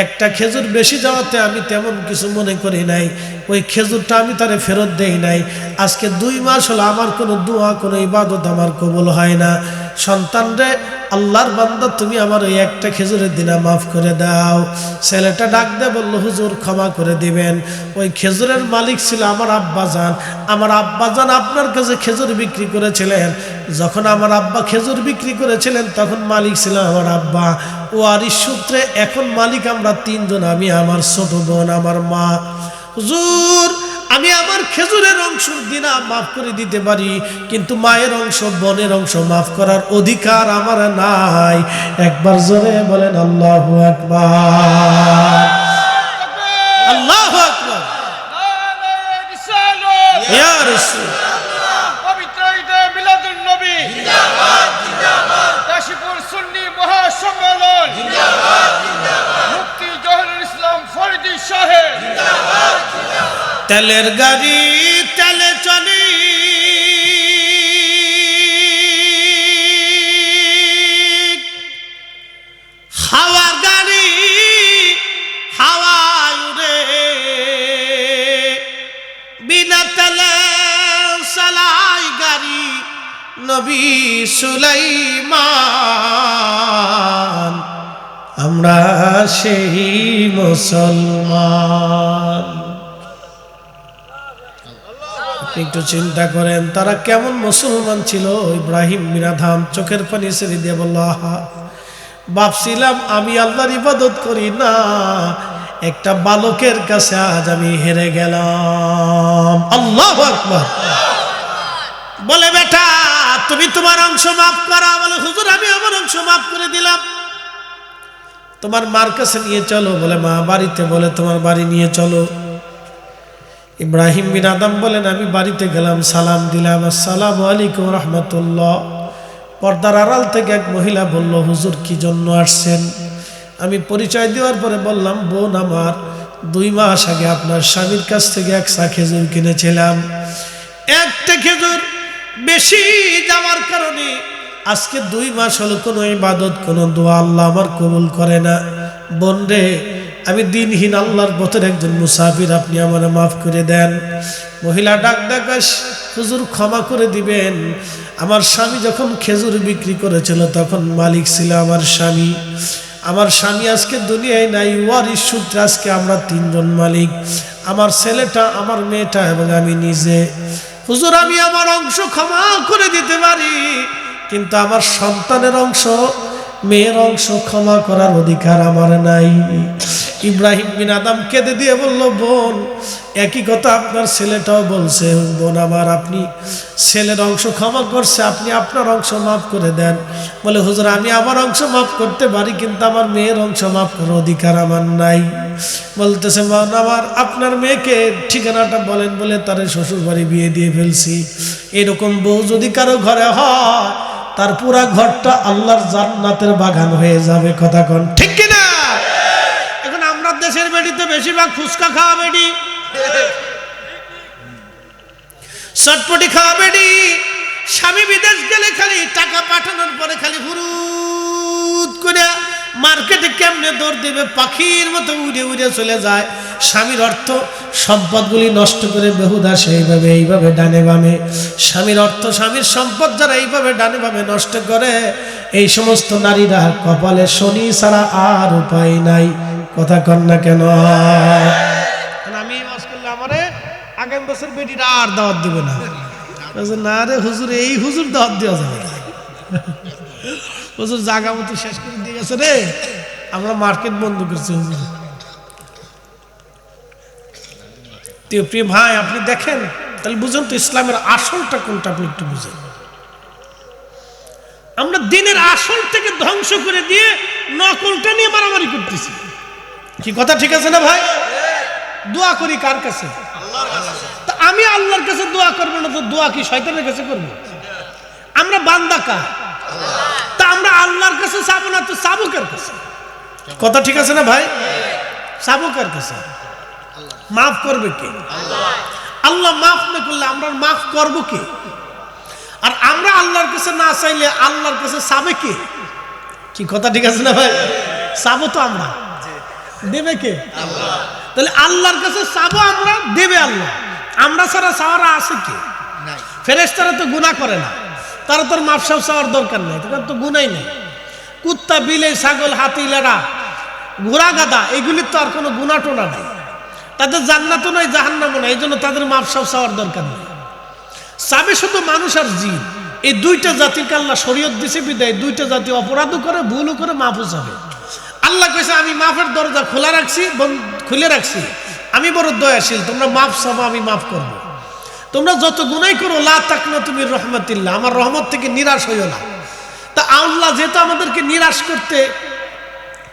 একটা খেজুর বেশি যাওয়াতে আমি তেমন কিছু মনে করি নাই, ওই খেজুরটা আমি তারে ফেরত দেই নাই। আজকে 2 মাস হলো আমার কোনো দোয়া, কোনো ইবাদত আমার কবুল হয় না। সন্তান রে, আল্লাহর বান্দা, তুমি আমার ওই একটা খেজুরের দিনা মাফ করে দাও। ছেলেটা ডাক দিয়ে বলল, হুজুর ক্ষমা করে দিবেন, ওই খেজুরের মালিক ছিল আমার আব্বাজান। আমার আব্বাজান আপনার কাছে খেজুর বিক্রি করেছিলেন। যখন আমার আব্বা খেজুর বিক্রি করেছিলেন তখন মালিক ছিল আমার আব্বা। ওয়ারিশ সূত্রে এখন মালিক আমরা 3 জন, আমি, আমার ছোট বোন, আমার মা। হুজুর, আমি আমার খেজুরের অংশ দিনা মাফ করে দিতে পারি, কিন্তু মায়ের অংশ, বোনের অংশ মাফ করার অধিকার আমার নাই। একবার জোরে বলেন আল্লাহু আকবার, আল্লাহু আকবার। ইয়া রাসূল, পবিত্র ঈদে মিলাদুন নবী জিন্দাবাদ, জিন্দাবাদ। কাশীপুর সুন্নি মহাসম্মেলন জিন্দাবাদ, জিন্দাবাদ। মুফতি জহুরুল ইসলাম ফরিদী সাহেব জিন্দাবাদ, জিন্দাবাদ। তেলের গাড়ি তেলে চলি, হাওয়ার গাড়ি হাওয়ায় উড়ে, বিনা তেলে চালাই গাড়ি নবী সুলাইমান। আমরা সেই মুসলমান। একটু চিন্তা করেন তারা কেমন মুসলমান ছিল। ইব্রাহিম বিন আদহাম চোখের পানি ছেড়ে দিয়ে বলল, আহা, ভাবছিলাম আমি আল্লাহর ইবাদত করি না, একটা বালকের কাছে আজ আমি হেরে গেলাম। আল্লাহু আকবার। বলে বেটা, তুমি তোমার অংশ মাফ করা। বলে হুজুর, আমি আমার অংশ মাফ করে দিলাম। তোমার মার কাছে নিয়ে চলো। বলে মা বাড়িতে। বলে তোমার বাড়ি নিয়ে চলো। ইব্রাহিম বিন আদহাম বলেন, আমি বাড়িতে গেলাম, সালাম দিলাম, আসসালামু আলাইকুম রাহমাতুল্লাহ। পর্দার আড়াল থেকে এক মহিলা বলল, হুজুর কি জন্য আসছেন? আমি পরিচয় দেওয়ার পরে বললাম, বোন আমার, 2 মাস আগে আপনার স্বামীর কাছ থেকে 1 ছা খেজুর কিনেছিলাম। একটা খেজুর বেশি যাওয়ার কারণে আজকে 2 মাস হলো কোনো ইবাদত, কোনো দোয়া আল্লাহ আমার কবুল করে না। বোন রে, আমি দিনহীন আল্লাহর পথের একজন মুসাফির, আপনি আমার মাফ করে দেন। মহিলা ডাক ডাকাস, হুজুর ক্ষমা করে দিবেন, আমার স্বামী যখন খেজুর বিক্রি করেছিল তখন মালিক ছিল আমার স্বামী। আমার স্বামী আজকে দুনিয়ায় নাই, ওয়ারিশ সূত্রে আজকে আমরা 3 জন মালিক, আমার ছেলেটা, আমার মেয়েটা এবং আমি নিজে। হুজুর আমি আমার অংশ ক্ষমা করে দিতে পারি, কিন্তু আমার সন্তানের অংশ, মেয়ের অংশ ক্ষমা করার অধিকার আমার নাই। ইব্রাহিম বিন আদম কেঁদে দিয়ে বলল, বোন একই কথা আপনার ছেলেটাও বলছে। বোন আমার, আপনি ছেলের অংশ ক্ষমা করছে, আপনি আপনার অংশ মাফ করে দেন। বলে, হুজুর আমি আমার অংশ মাফ করতে পারি, কিন্তু আমার মেয়ের অংশ মাফ করার অধিকার আমার নাই। বলতেছে, বোন আমার, আপনার মেয়েকে ঠিকানাটা বলেন, বলে তার শ্বশুর বাড়ি বিয়ে দিয়ে ফেলছি। এরকম বউ যদি কারো ঘরে হয়, তার পুরা ঘরটা আল্লাহর জান্নাতের বাগান হয়ে যাবে। কথা কোন ঠিক কিনা? এখন আমরা দেশের বেডিতে বেশিরভাগ ফুচকা খাওয়া বেডি, চটপটি খাওয়া বেডি, স্বামী বিদেশ গেলে খালি টাকা পাঠানোর পরে খালি হুরুত করে মার্কেটে কেমনে দৌড় দেবে, পাখির মতো উড়ে উড়ে চলে যায়। স্বামীর অর্থ সম্পদগুলি নষ্ট করে বেহুদা সেইভাবে এইভাবে ডানে বামে, স্বামীর অর্থ স্বামীর সম্পদ যারা এইভাবে ডানে বামে নষ্ট করে, এই সমস্ত নারীরা কপালে শনি ছাড়া আর উপায় নাই। কথা কন না কেন? আমি ওয়াজ করলে আমারে আগামী বছর বেটিরা আর দাওয়াত দিবে না। না রে হুজুর, এই হুজুর দাওয়াত দেওয়া যাবে না। হুজুর জাগা মতো শেষ করে দিয়ে গেছে রে, আমরা মার্কেট বন্ধ করছি হুজুর। প্রিয় ভাই, আপনি দেখেন তাহলে বুঝুন তো ইসলামের আসলটা কোনটা, আপনি একটু বুঝেন। আমরা দিনের আসল থেকে ধ্বংস করে দিয়ে নকলটা নিয়ে মারামারি করতেছি। কি কথা ঠিক আছে না ভাই? দোয়া করি কার কাছে? তা আমি আল্লাহর কাছে দোয়া করবো না তো দোয়া কি শয়তানের কাছে করবো? আমরা বান্দা কার? তা আমরা আল্লাহর কাছে চাবো না তো চাবো কার কাছে? কথা ঠিক আছে না ভাই? চাবো কার কাছে? মাফ করবে কে? আল্লাহ মাফ না করলে আমরা মাফ করবো কে? আর আমরা আল্লাহর কাছে না চাইলে আল্লাহর কাছে চাবে কে? কি কথা ঠিক আছে না ভাই? চাবো তো আমরা, দেবে কে? আল্লাহ। তাহলে আল্লাহর কাছে চাবো আমরা, দেবে আল্লাহ। আমরা ছাড়া চাওয়ারা আছে কে? ফেরেশতারা তো গুনাহ করে না, তারা তোর মাফ সাফ চাওয়ার দরকার নেই, তারা তো গুনাই নেই। কুত্তা, বিলে, ছাগল, হাতি, লেড়া, ঘোড়া, গাদা, এগুলির তো আর কোনো গুনাহ টোনা নাই, তাদের জান্নাতও নাই জাহান্নামও নাই, এই জন্য তাদের মাফ সাফ চাওয়ার দরকার নেই। চাবে শুধু মানুষ আর জিন, এই 2টা জাতিকে আল্লাহ শরীয়ত দিছে বিদায় 2টা জাতি অপরাধও করে, ভুলও করে, মাফও চাবে। আল্লাহ কইছে আমি মাফের দরজা খোলা রাখছি, খুলে রাখছি, আমি বড় দয়াশীল, তোমরা মাফ চাবো, আমি মাফ করব। তোমরা যত গুনাই করো, লা তাকনাতু মির রাহমাতিল্লাহ, আমার রহমত থেকে নিরাশ হইও না। তা আল্লাহ যেহেতু আমাদেরকে নিরাশ করতে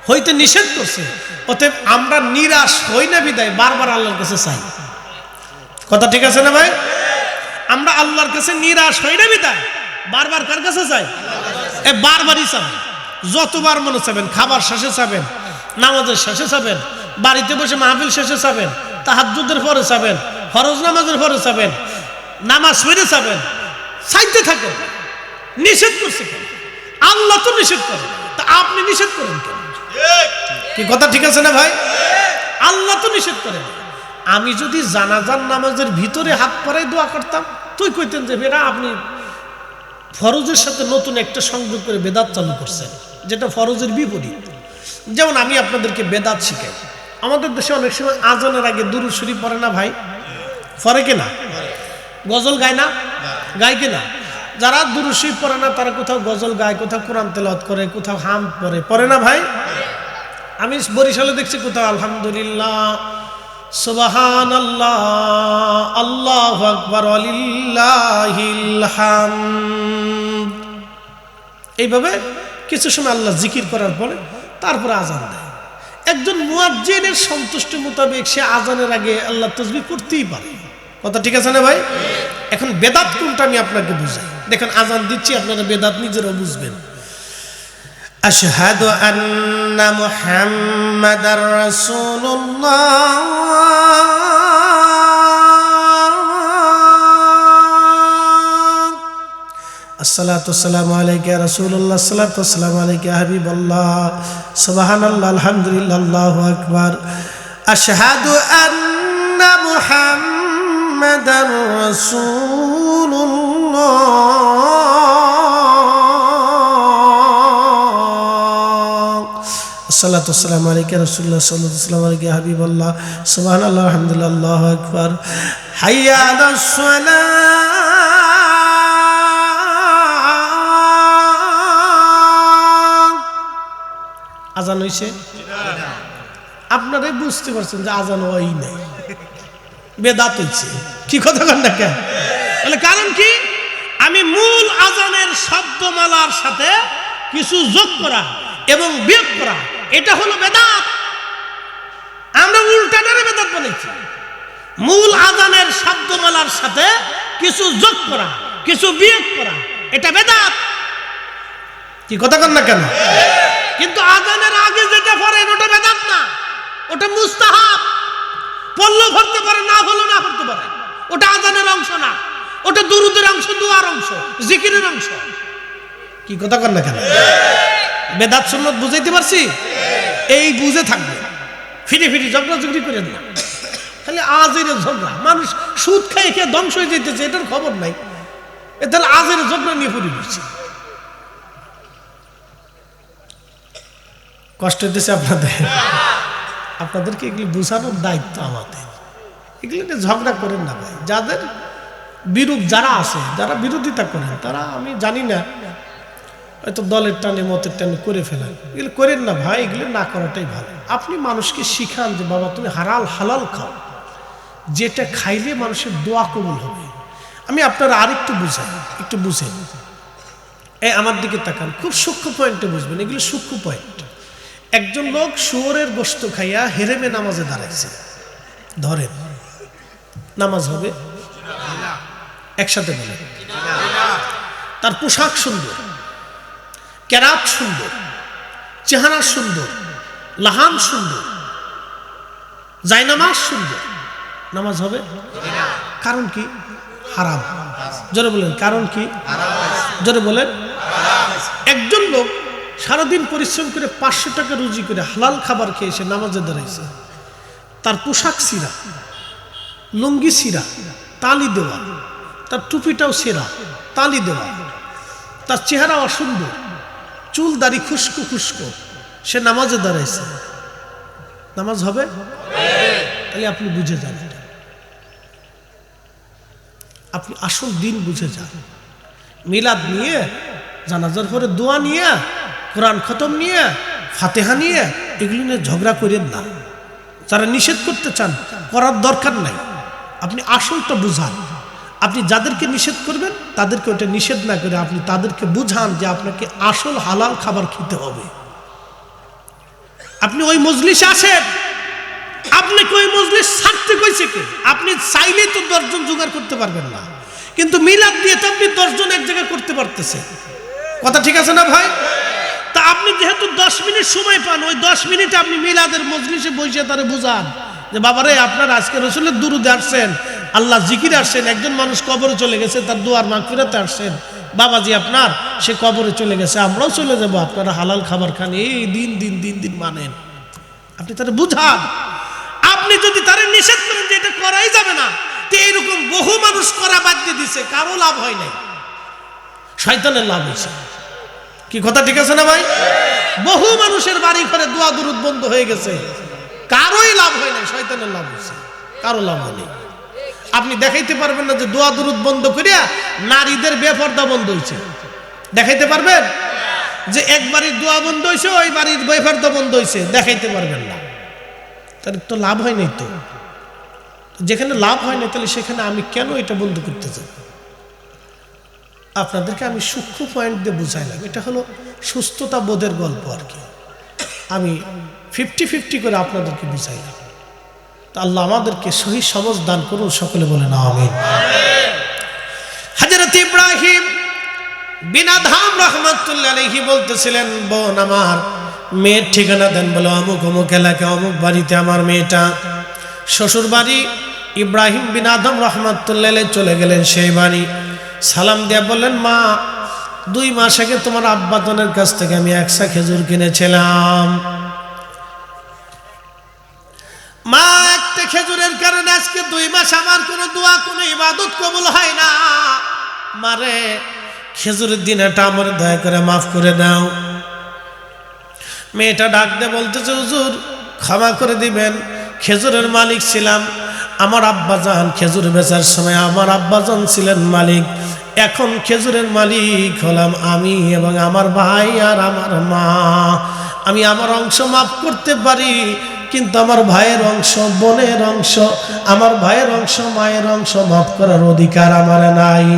হইতে নিষেধ করছে, অতএব আমরা নিরাশ হই না বিদায় বারবার আল্লাহর কাছে চাই। কথা ঠিক আছে না ভাই? আমরা আল্লাহর কাছে নিরাশ হই না বিদায় বারবার কার কাছে চাই? বারবারই চাবেন, যতবার মনে চাবেন, খাবার শেষে চাবেন, নামাজের শেষে চাবেন, বাড়িতে বসে মাহফিল শেষে চাবেন, তাহাজ্জুদের পরে চাবেন, ফরজ নামাজের পরে চাবেন, নামাজ পড়ে চাবেন, চাইতে থাকেন। নিষেধ করছে কেন? আল্লাহ তো নিষেধ করেন, তা আপনি নিষেধ করেন কেন? কি কথা ঠিক আছে না ভাই? আল্লাহ তো নিষেধ করেন। আমি যদি জানাজার নামাজের ভিতরে হাত পরাই দোয়া করতাম, তুই কইতেন যে বেরা আপনি ফরজের সাথে নতুন একটা সংযোগ করে বেদাত চালু করছেন, যেটা ফরজের বিপরীত। যেমন আমি আপনাদেরকে বেদাত শিখাই। আমাদের দেশে অনেক সময় আজানের আগে দুরূদ শরীফ পড়ে না ভাই? পড়ে কিনা? গজল গায় না? গায় কিনা? যারা দুরূদ শরীফ পড়ে না তারা কোথাও গজল গায়, কোথাও কোরআন তেলাওয়াত করে, কোথাও হাম পড়ে, পড়ে না ভাই? আমি বরিশালে দেখছি কোথাও আলহামদুলিল্লাহ, সুবহানাল্লাহ, আল্লাহু আকবার, ওয়ালিল্লাহিল হামদ, এইভাবে কিছু সময় আল্লাহ জিকির করার পরে তারপরে আজান দেয়। একজন মুয়াজ্জিনের সন্তুষ্টি মোতাবেক সে আজানের আগে আল্লাহ তাসবিহ পড়তেই পারে। কথা ঠিক আছে না ভাই? এখন বেদাত কোনটা আমি আপনাকে বুঝাই। দেখেন আজান দিচ্ছি, আপনারা বেদাত নিজেরাও বুঝবেন। আশহাদু আন্না মুহাম্মাদার রাসূলুল্লাহ, আসসালাতু ওয়াসসালামু আলাইকা ইয়া রাসূলুল্লাহ, আসসালাতু ওয়াসসালামু আলাইকা ইয়া হাবিবাল্লাহ, সুবহানাল্লাহ, আলহামদুলিল্লাহ, আল্লাহু আকবার। আশহাদু আন্না মুহাম্মাদার রাসূলুল্লাহ, আসসালাতু ওয়াসসালামু আলাইকা ইয়া রাসূলুল্লাহ, আসসালাতু ওয়াসসালামু আলাইকা ইয়া হাবিবাল্লাহ, সুবহানাল্লাহ, আলহামদুলিল্লাহ, আল্লাহু আকবার। হাইয়া আলাস সালাহ, আজান হইছে। আপনারাই বুঝতে পারছেন যে আজান হয় নাই, বেদাত হইছে। কি কথা কন না কেন? বলে কারণ কি? আমি মূল আজানের শব্দমালার সাথে কিছু যোগ করা এবং বিয়োগ করা, এটা হলো বেদাত। আমরা উল্টাটারে বেদাত বানাইছি। মূল আজানের শব্দমালার সাথে কিছু যোগ করা, কিছু বিয়োগ করা, এটা বেদাত। কি কথা কন না কেন? কিন্তু আজানের আগে যেটা পড়েন ওটা বেদাত না, ওটা মুস্তাহাব। পড়লেও পড়তে পারে, না হলেও না পড়তে পারে, ওটা আজানের অংশ না, ওটা দুরুদের অংশ, দুয়ার অংশ, জিকিরের অংশ। কি কথা কন না কেন? বেদাত সুন্নাত বুঝাইতে পারছি? এই বুঝে থাকবে, ফিরে ফিরে ঝগড়া ঝগড়ি করে না, খালি আজের ঝগড়া। মানুষ সুদ খাই খেয়ে ধ্বংস হয়ে যেতেছে, এটার খবর নাই। এ তাহলে আজের ঝগড়া নিয়ে পড়ে গেছে। কষ্ট হইতেছে আপনাদের? আপনাদেরকে এগুলি বোঝানোর দায়িত্ব আমাদের। এগুলি নিয়ে ঝগড়া করেন না ভাই। যাদের বিরূপ যারা আছে, যারা বিরোধিতা করেন, তারা আমি জানি না, হয়তো দলের টানে মতের টানে করে ফেলেন। এগুলো করেন না ভাই, এগুলো না করাটাই ভালো। আপনি মানুষকে শিখান যে বাবা তুমি হালাল খাও, যেটা খাইলে মানুষের দোয়া কবুল হবে। আমি আপনারা আরেকটু বুঝাই, একটু বুঝেন। এই আমার দিকে তাকান, খুব সূক্ষ্ম পয়েন্টে বুঝবেন, এগুলো সূক্ষ্ম পয়েন্ট। একজন লোক শুয়োরের গোশত খাইয়া হেরেমে নামাজে দাঁড়াইছে, ধরেন নামাজ হবে? একসাথে বলেন। তার পোশাক সুন্দর, কেরাত সুন্দর, চেহারা সুন্দর, লাহান সুন্দর, জায়নামাজ সুন্দর, নামাজ হবে? কারণ কি? হারাম। জোরে বলেন, কারণ কি? জোরে বলেন। একজন লোক সারাদিন পরিশ্রম করে 500 টাকা রুজি করে হালাল খাবার খেয়ে এসে নামাজে দাঁড়াইছে, তার পোশাক ছিঁড়া, লুঙ্গি ছিঁড়া, তালি দেওয়া, তার টুপিটাও ছেঁড়া, তালি দেওয়া, তার চেহারা অসুন্দর, চুল দাড়ি খুস্কো খুস্কো, সে নামাজে দাঁড়াইছে, নামাজ হবে? তাহলে আপনি বুঝে যান, আপনি আসল দিন বুঝে যান। মিলাদ নিয়ে, জানাজার পরে দোয়া নিয়ে, কোরআন খতম নিয়ে, ফাতেহা নিয়ে, এগুলি নিয়ে ঝগড়া করেন না। যারা নিষেধ করতে চান, করার দরকার নাই। আপনি আসলটা বুঝান। আপনি যাদেরকে নিষেধ করবেন তাদেরকে ওটা নিষেধ না করে আপনি তাদেরকে বুঝান যে আপনাকে আসল হালাল খাবার খেতে হবে। আপনি ওই মজলিসে আসেন, আপনাকে ওই মজলিস ছাড়তে কইছে কে? আপনি চাইলেই তো 10 জন জোগাড় করতে পারবেন না, কিন্তু মিলাদ দিয়ে তো আপনি 10 জন এক জায়গায় করতে পারতেছেন। কথা ঠিক আছে না ভাই? তা আপনি যেহেতু 10 মিনিট সময় পান, ওই 10 মিনিটে আপনি মিলাদের মজলিসে বসে তারে বুঝান যে বাবারে আপনার আজকে রাসূলের দুরূদে আসছেন, আল্লাহ জিকিরে আসছেন, একজন মানুষ কবরে চলে গেছে, তার দোয়ার মাগফিরাতে আসছেন, বাবাজি আপনার সে কবরে চলে গেছে, আমরাও চলে যাব, আপনারা হালাল খাবার খান, এই দিন দিন দিন দিন মানেন। আপনি তারে বুঝান। আপনি যদি তারে নিষেধ করেন যে এটা করাই যাবে না, তো এইরকম বহু মানুষ করা বাদ দিয়ে দিছে, কারো লাভ হয় নাই, শয়তানের লাভ হয়েছে। কি কথা ঠিক আছে না ভাই? বহু মানুষের বাড়ি ঘরে দোয়া দুরূদ বন্ধ হয়ে গেছে, কারোই লাভ হয় নাই, শয়তানের লাভ হয়েছে, কারো লাভ হয়নি। আপনি দেখাইতে পারবেন না যে দোয়া দুরূদ বন্ধ করিয়া নারীদের বেপর্দা বন্ধ হয়েছে? দেখাইতে পারবেন যে এক বাড়ির দোয়া বন্ধ হয়েছে, ওই বাড়ির বেপর্দা বন্ধ হয়েছে? দেখাইতে পারবেন না। তাহলে তো লাভ হয় নাই। তো যেখানে লাভ হয় না, তাহলে সেখানে আমি কেন এটা বন্ধ করতে চাই? আপনাদেরকে আমি সূক্ষ্ম পয়েন্ট দিয়ে বুঝাইলাম। এটা হলো সুস্থতা বোধের গল্প আর কি। আমি 50-50 করে আপনাদেরকে বুঝাইলাম। তো আল্লাহ আমাদেরকে সহি সমঝ দান করুন, সকলে বলেন আমিন। হযরত ইব্রাহিম বিন আদহাম রাহমাতুল্লাহ আলাইহি বলতেছিলেন, বোন আমার মেয়ের ঠিকানা দেন। বলো অমুক অমুক এলাকা অমুক বাড়িতে আমার মেয়েটা। শ্বশুর বাড়ি। ইব্রাহিম বিন আদম রাহমাতুল্লাহ আলাইহি চলে গেলেন সেই বাড়ি। সালাম দিয়ে বললেন, মা 2 মাস আগে তোমার আব্বাজনের কাছ থেকে আমি 100 খেজুর কিনেছিলাম। মা একটা খেজুরের কারণে আজকে 2 মাস আমার কোনো দোয়া কোনো ইবাদত কবুল হয় না। মারে খেজুরের দিন এটা আমার দয়া করে মাফ করে দাও। মেয়েটা ডাক দিয়ে বলতেছে, হুজুর ক্ষমা করে দিবেন, খেজুরের মালিক ছিলাম। আমার আব্বাজান খেজুর বেচার সময় আমার আব্বাজান ছিলেন মালিক, এখন খেজুরের মালিক হলাম আমি এবং আমার ভাই আর আমার মা। আমি আমার অংশ মাফ করতে পারি, কিন্তু আমার ভাইয়ের অংশ, বোনের অংশ, আমার ভাইয়ের অংশ, মায়ের অংশ মাফ করার অধিকার আমার নাই।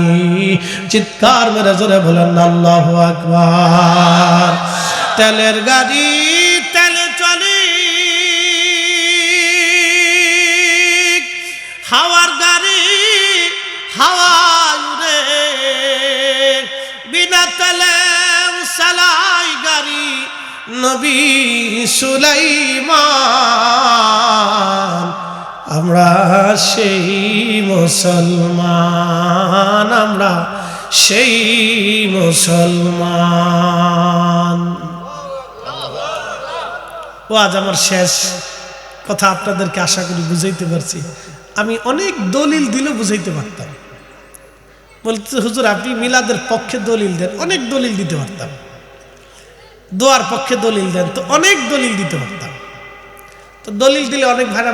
চিৎকার মেরে জোরে বলেন আল্লাহু আকবার। তেলের গাড়ি তেলে চলে, হাওয়ার গাড়ি হাওয়ায় উড়ে, বিনা তেলে চালাই গাড়ি নবী সুলাইমান। আমরা সেই মুসলমান, আমরা সেই মুসলমান। ও আজ আমার শেষ কথা, আপনাদেরকে আশা করি বুঝাইতে পারছি। আমি অনেক দলিল দিলে বুঝাইতে পারতাম। বলতে হুজুর আপনি মিলাদের পক্ষে দলিল দেন, অনেক দলিল দিতে পারতাম। দোয়ার পক্ষে দলিল দেন, তো অনেক দলিল দিতে পারতাম। তো দলিল দিলে অনেক ভাইরা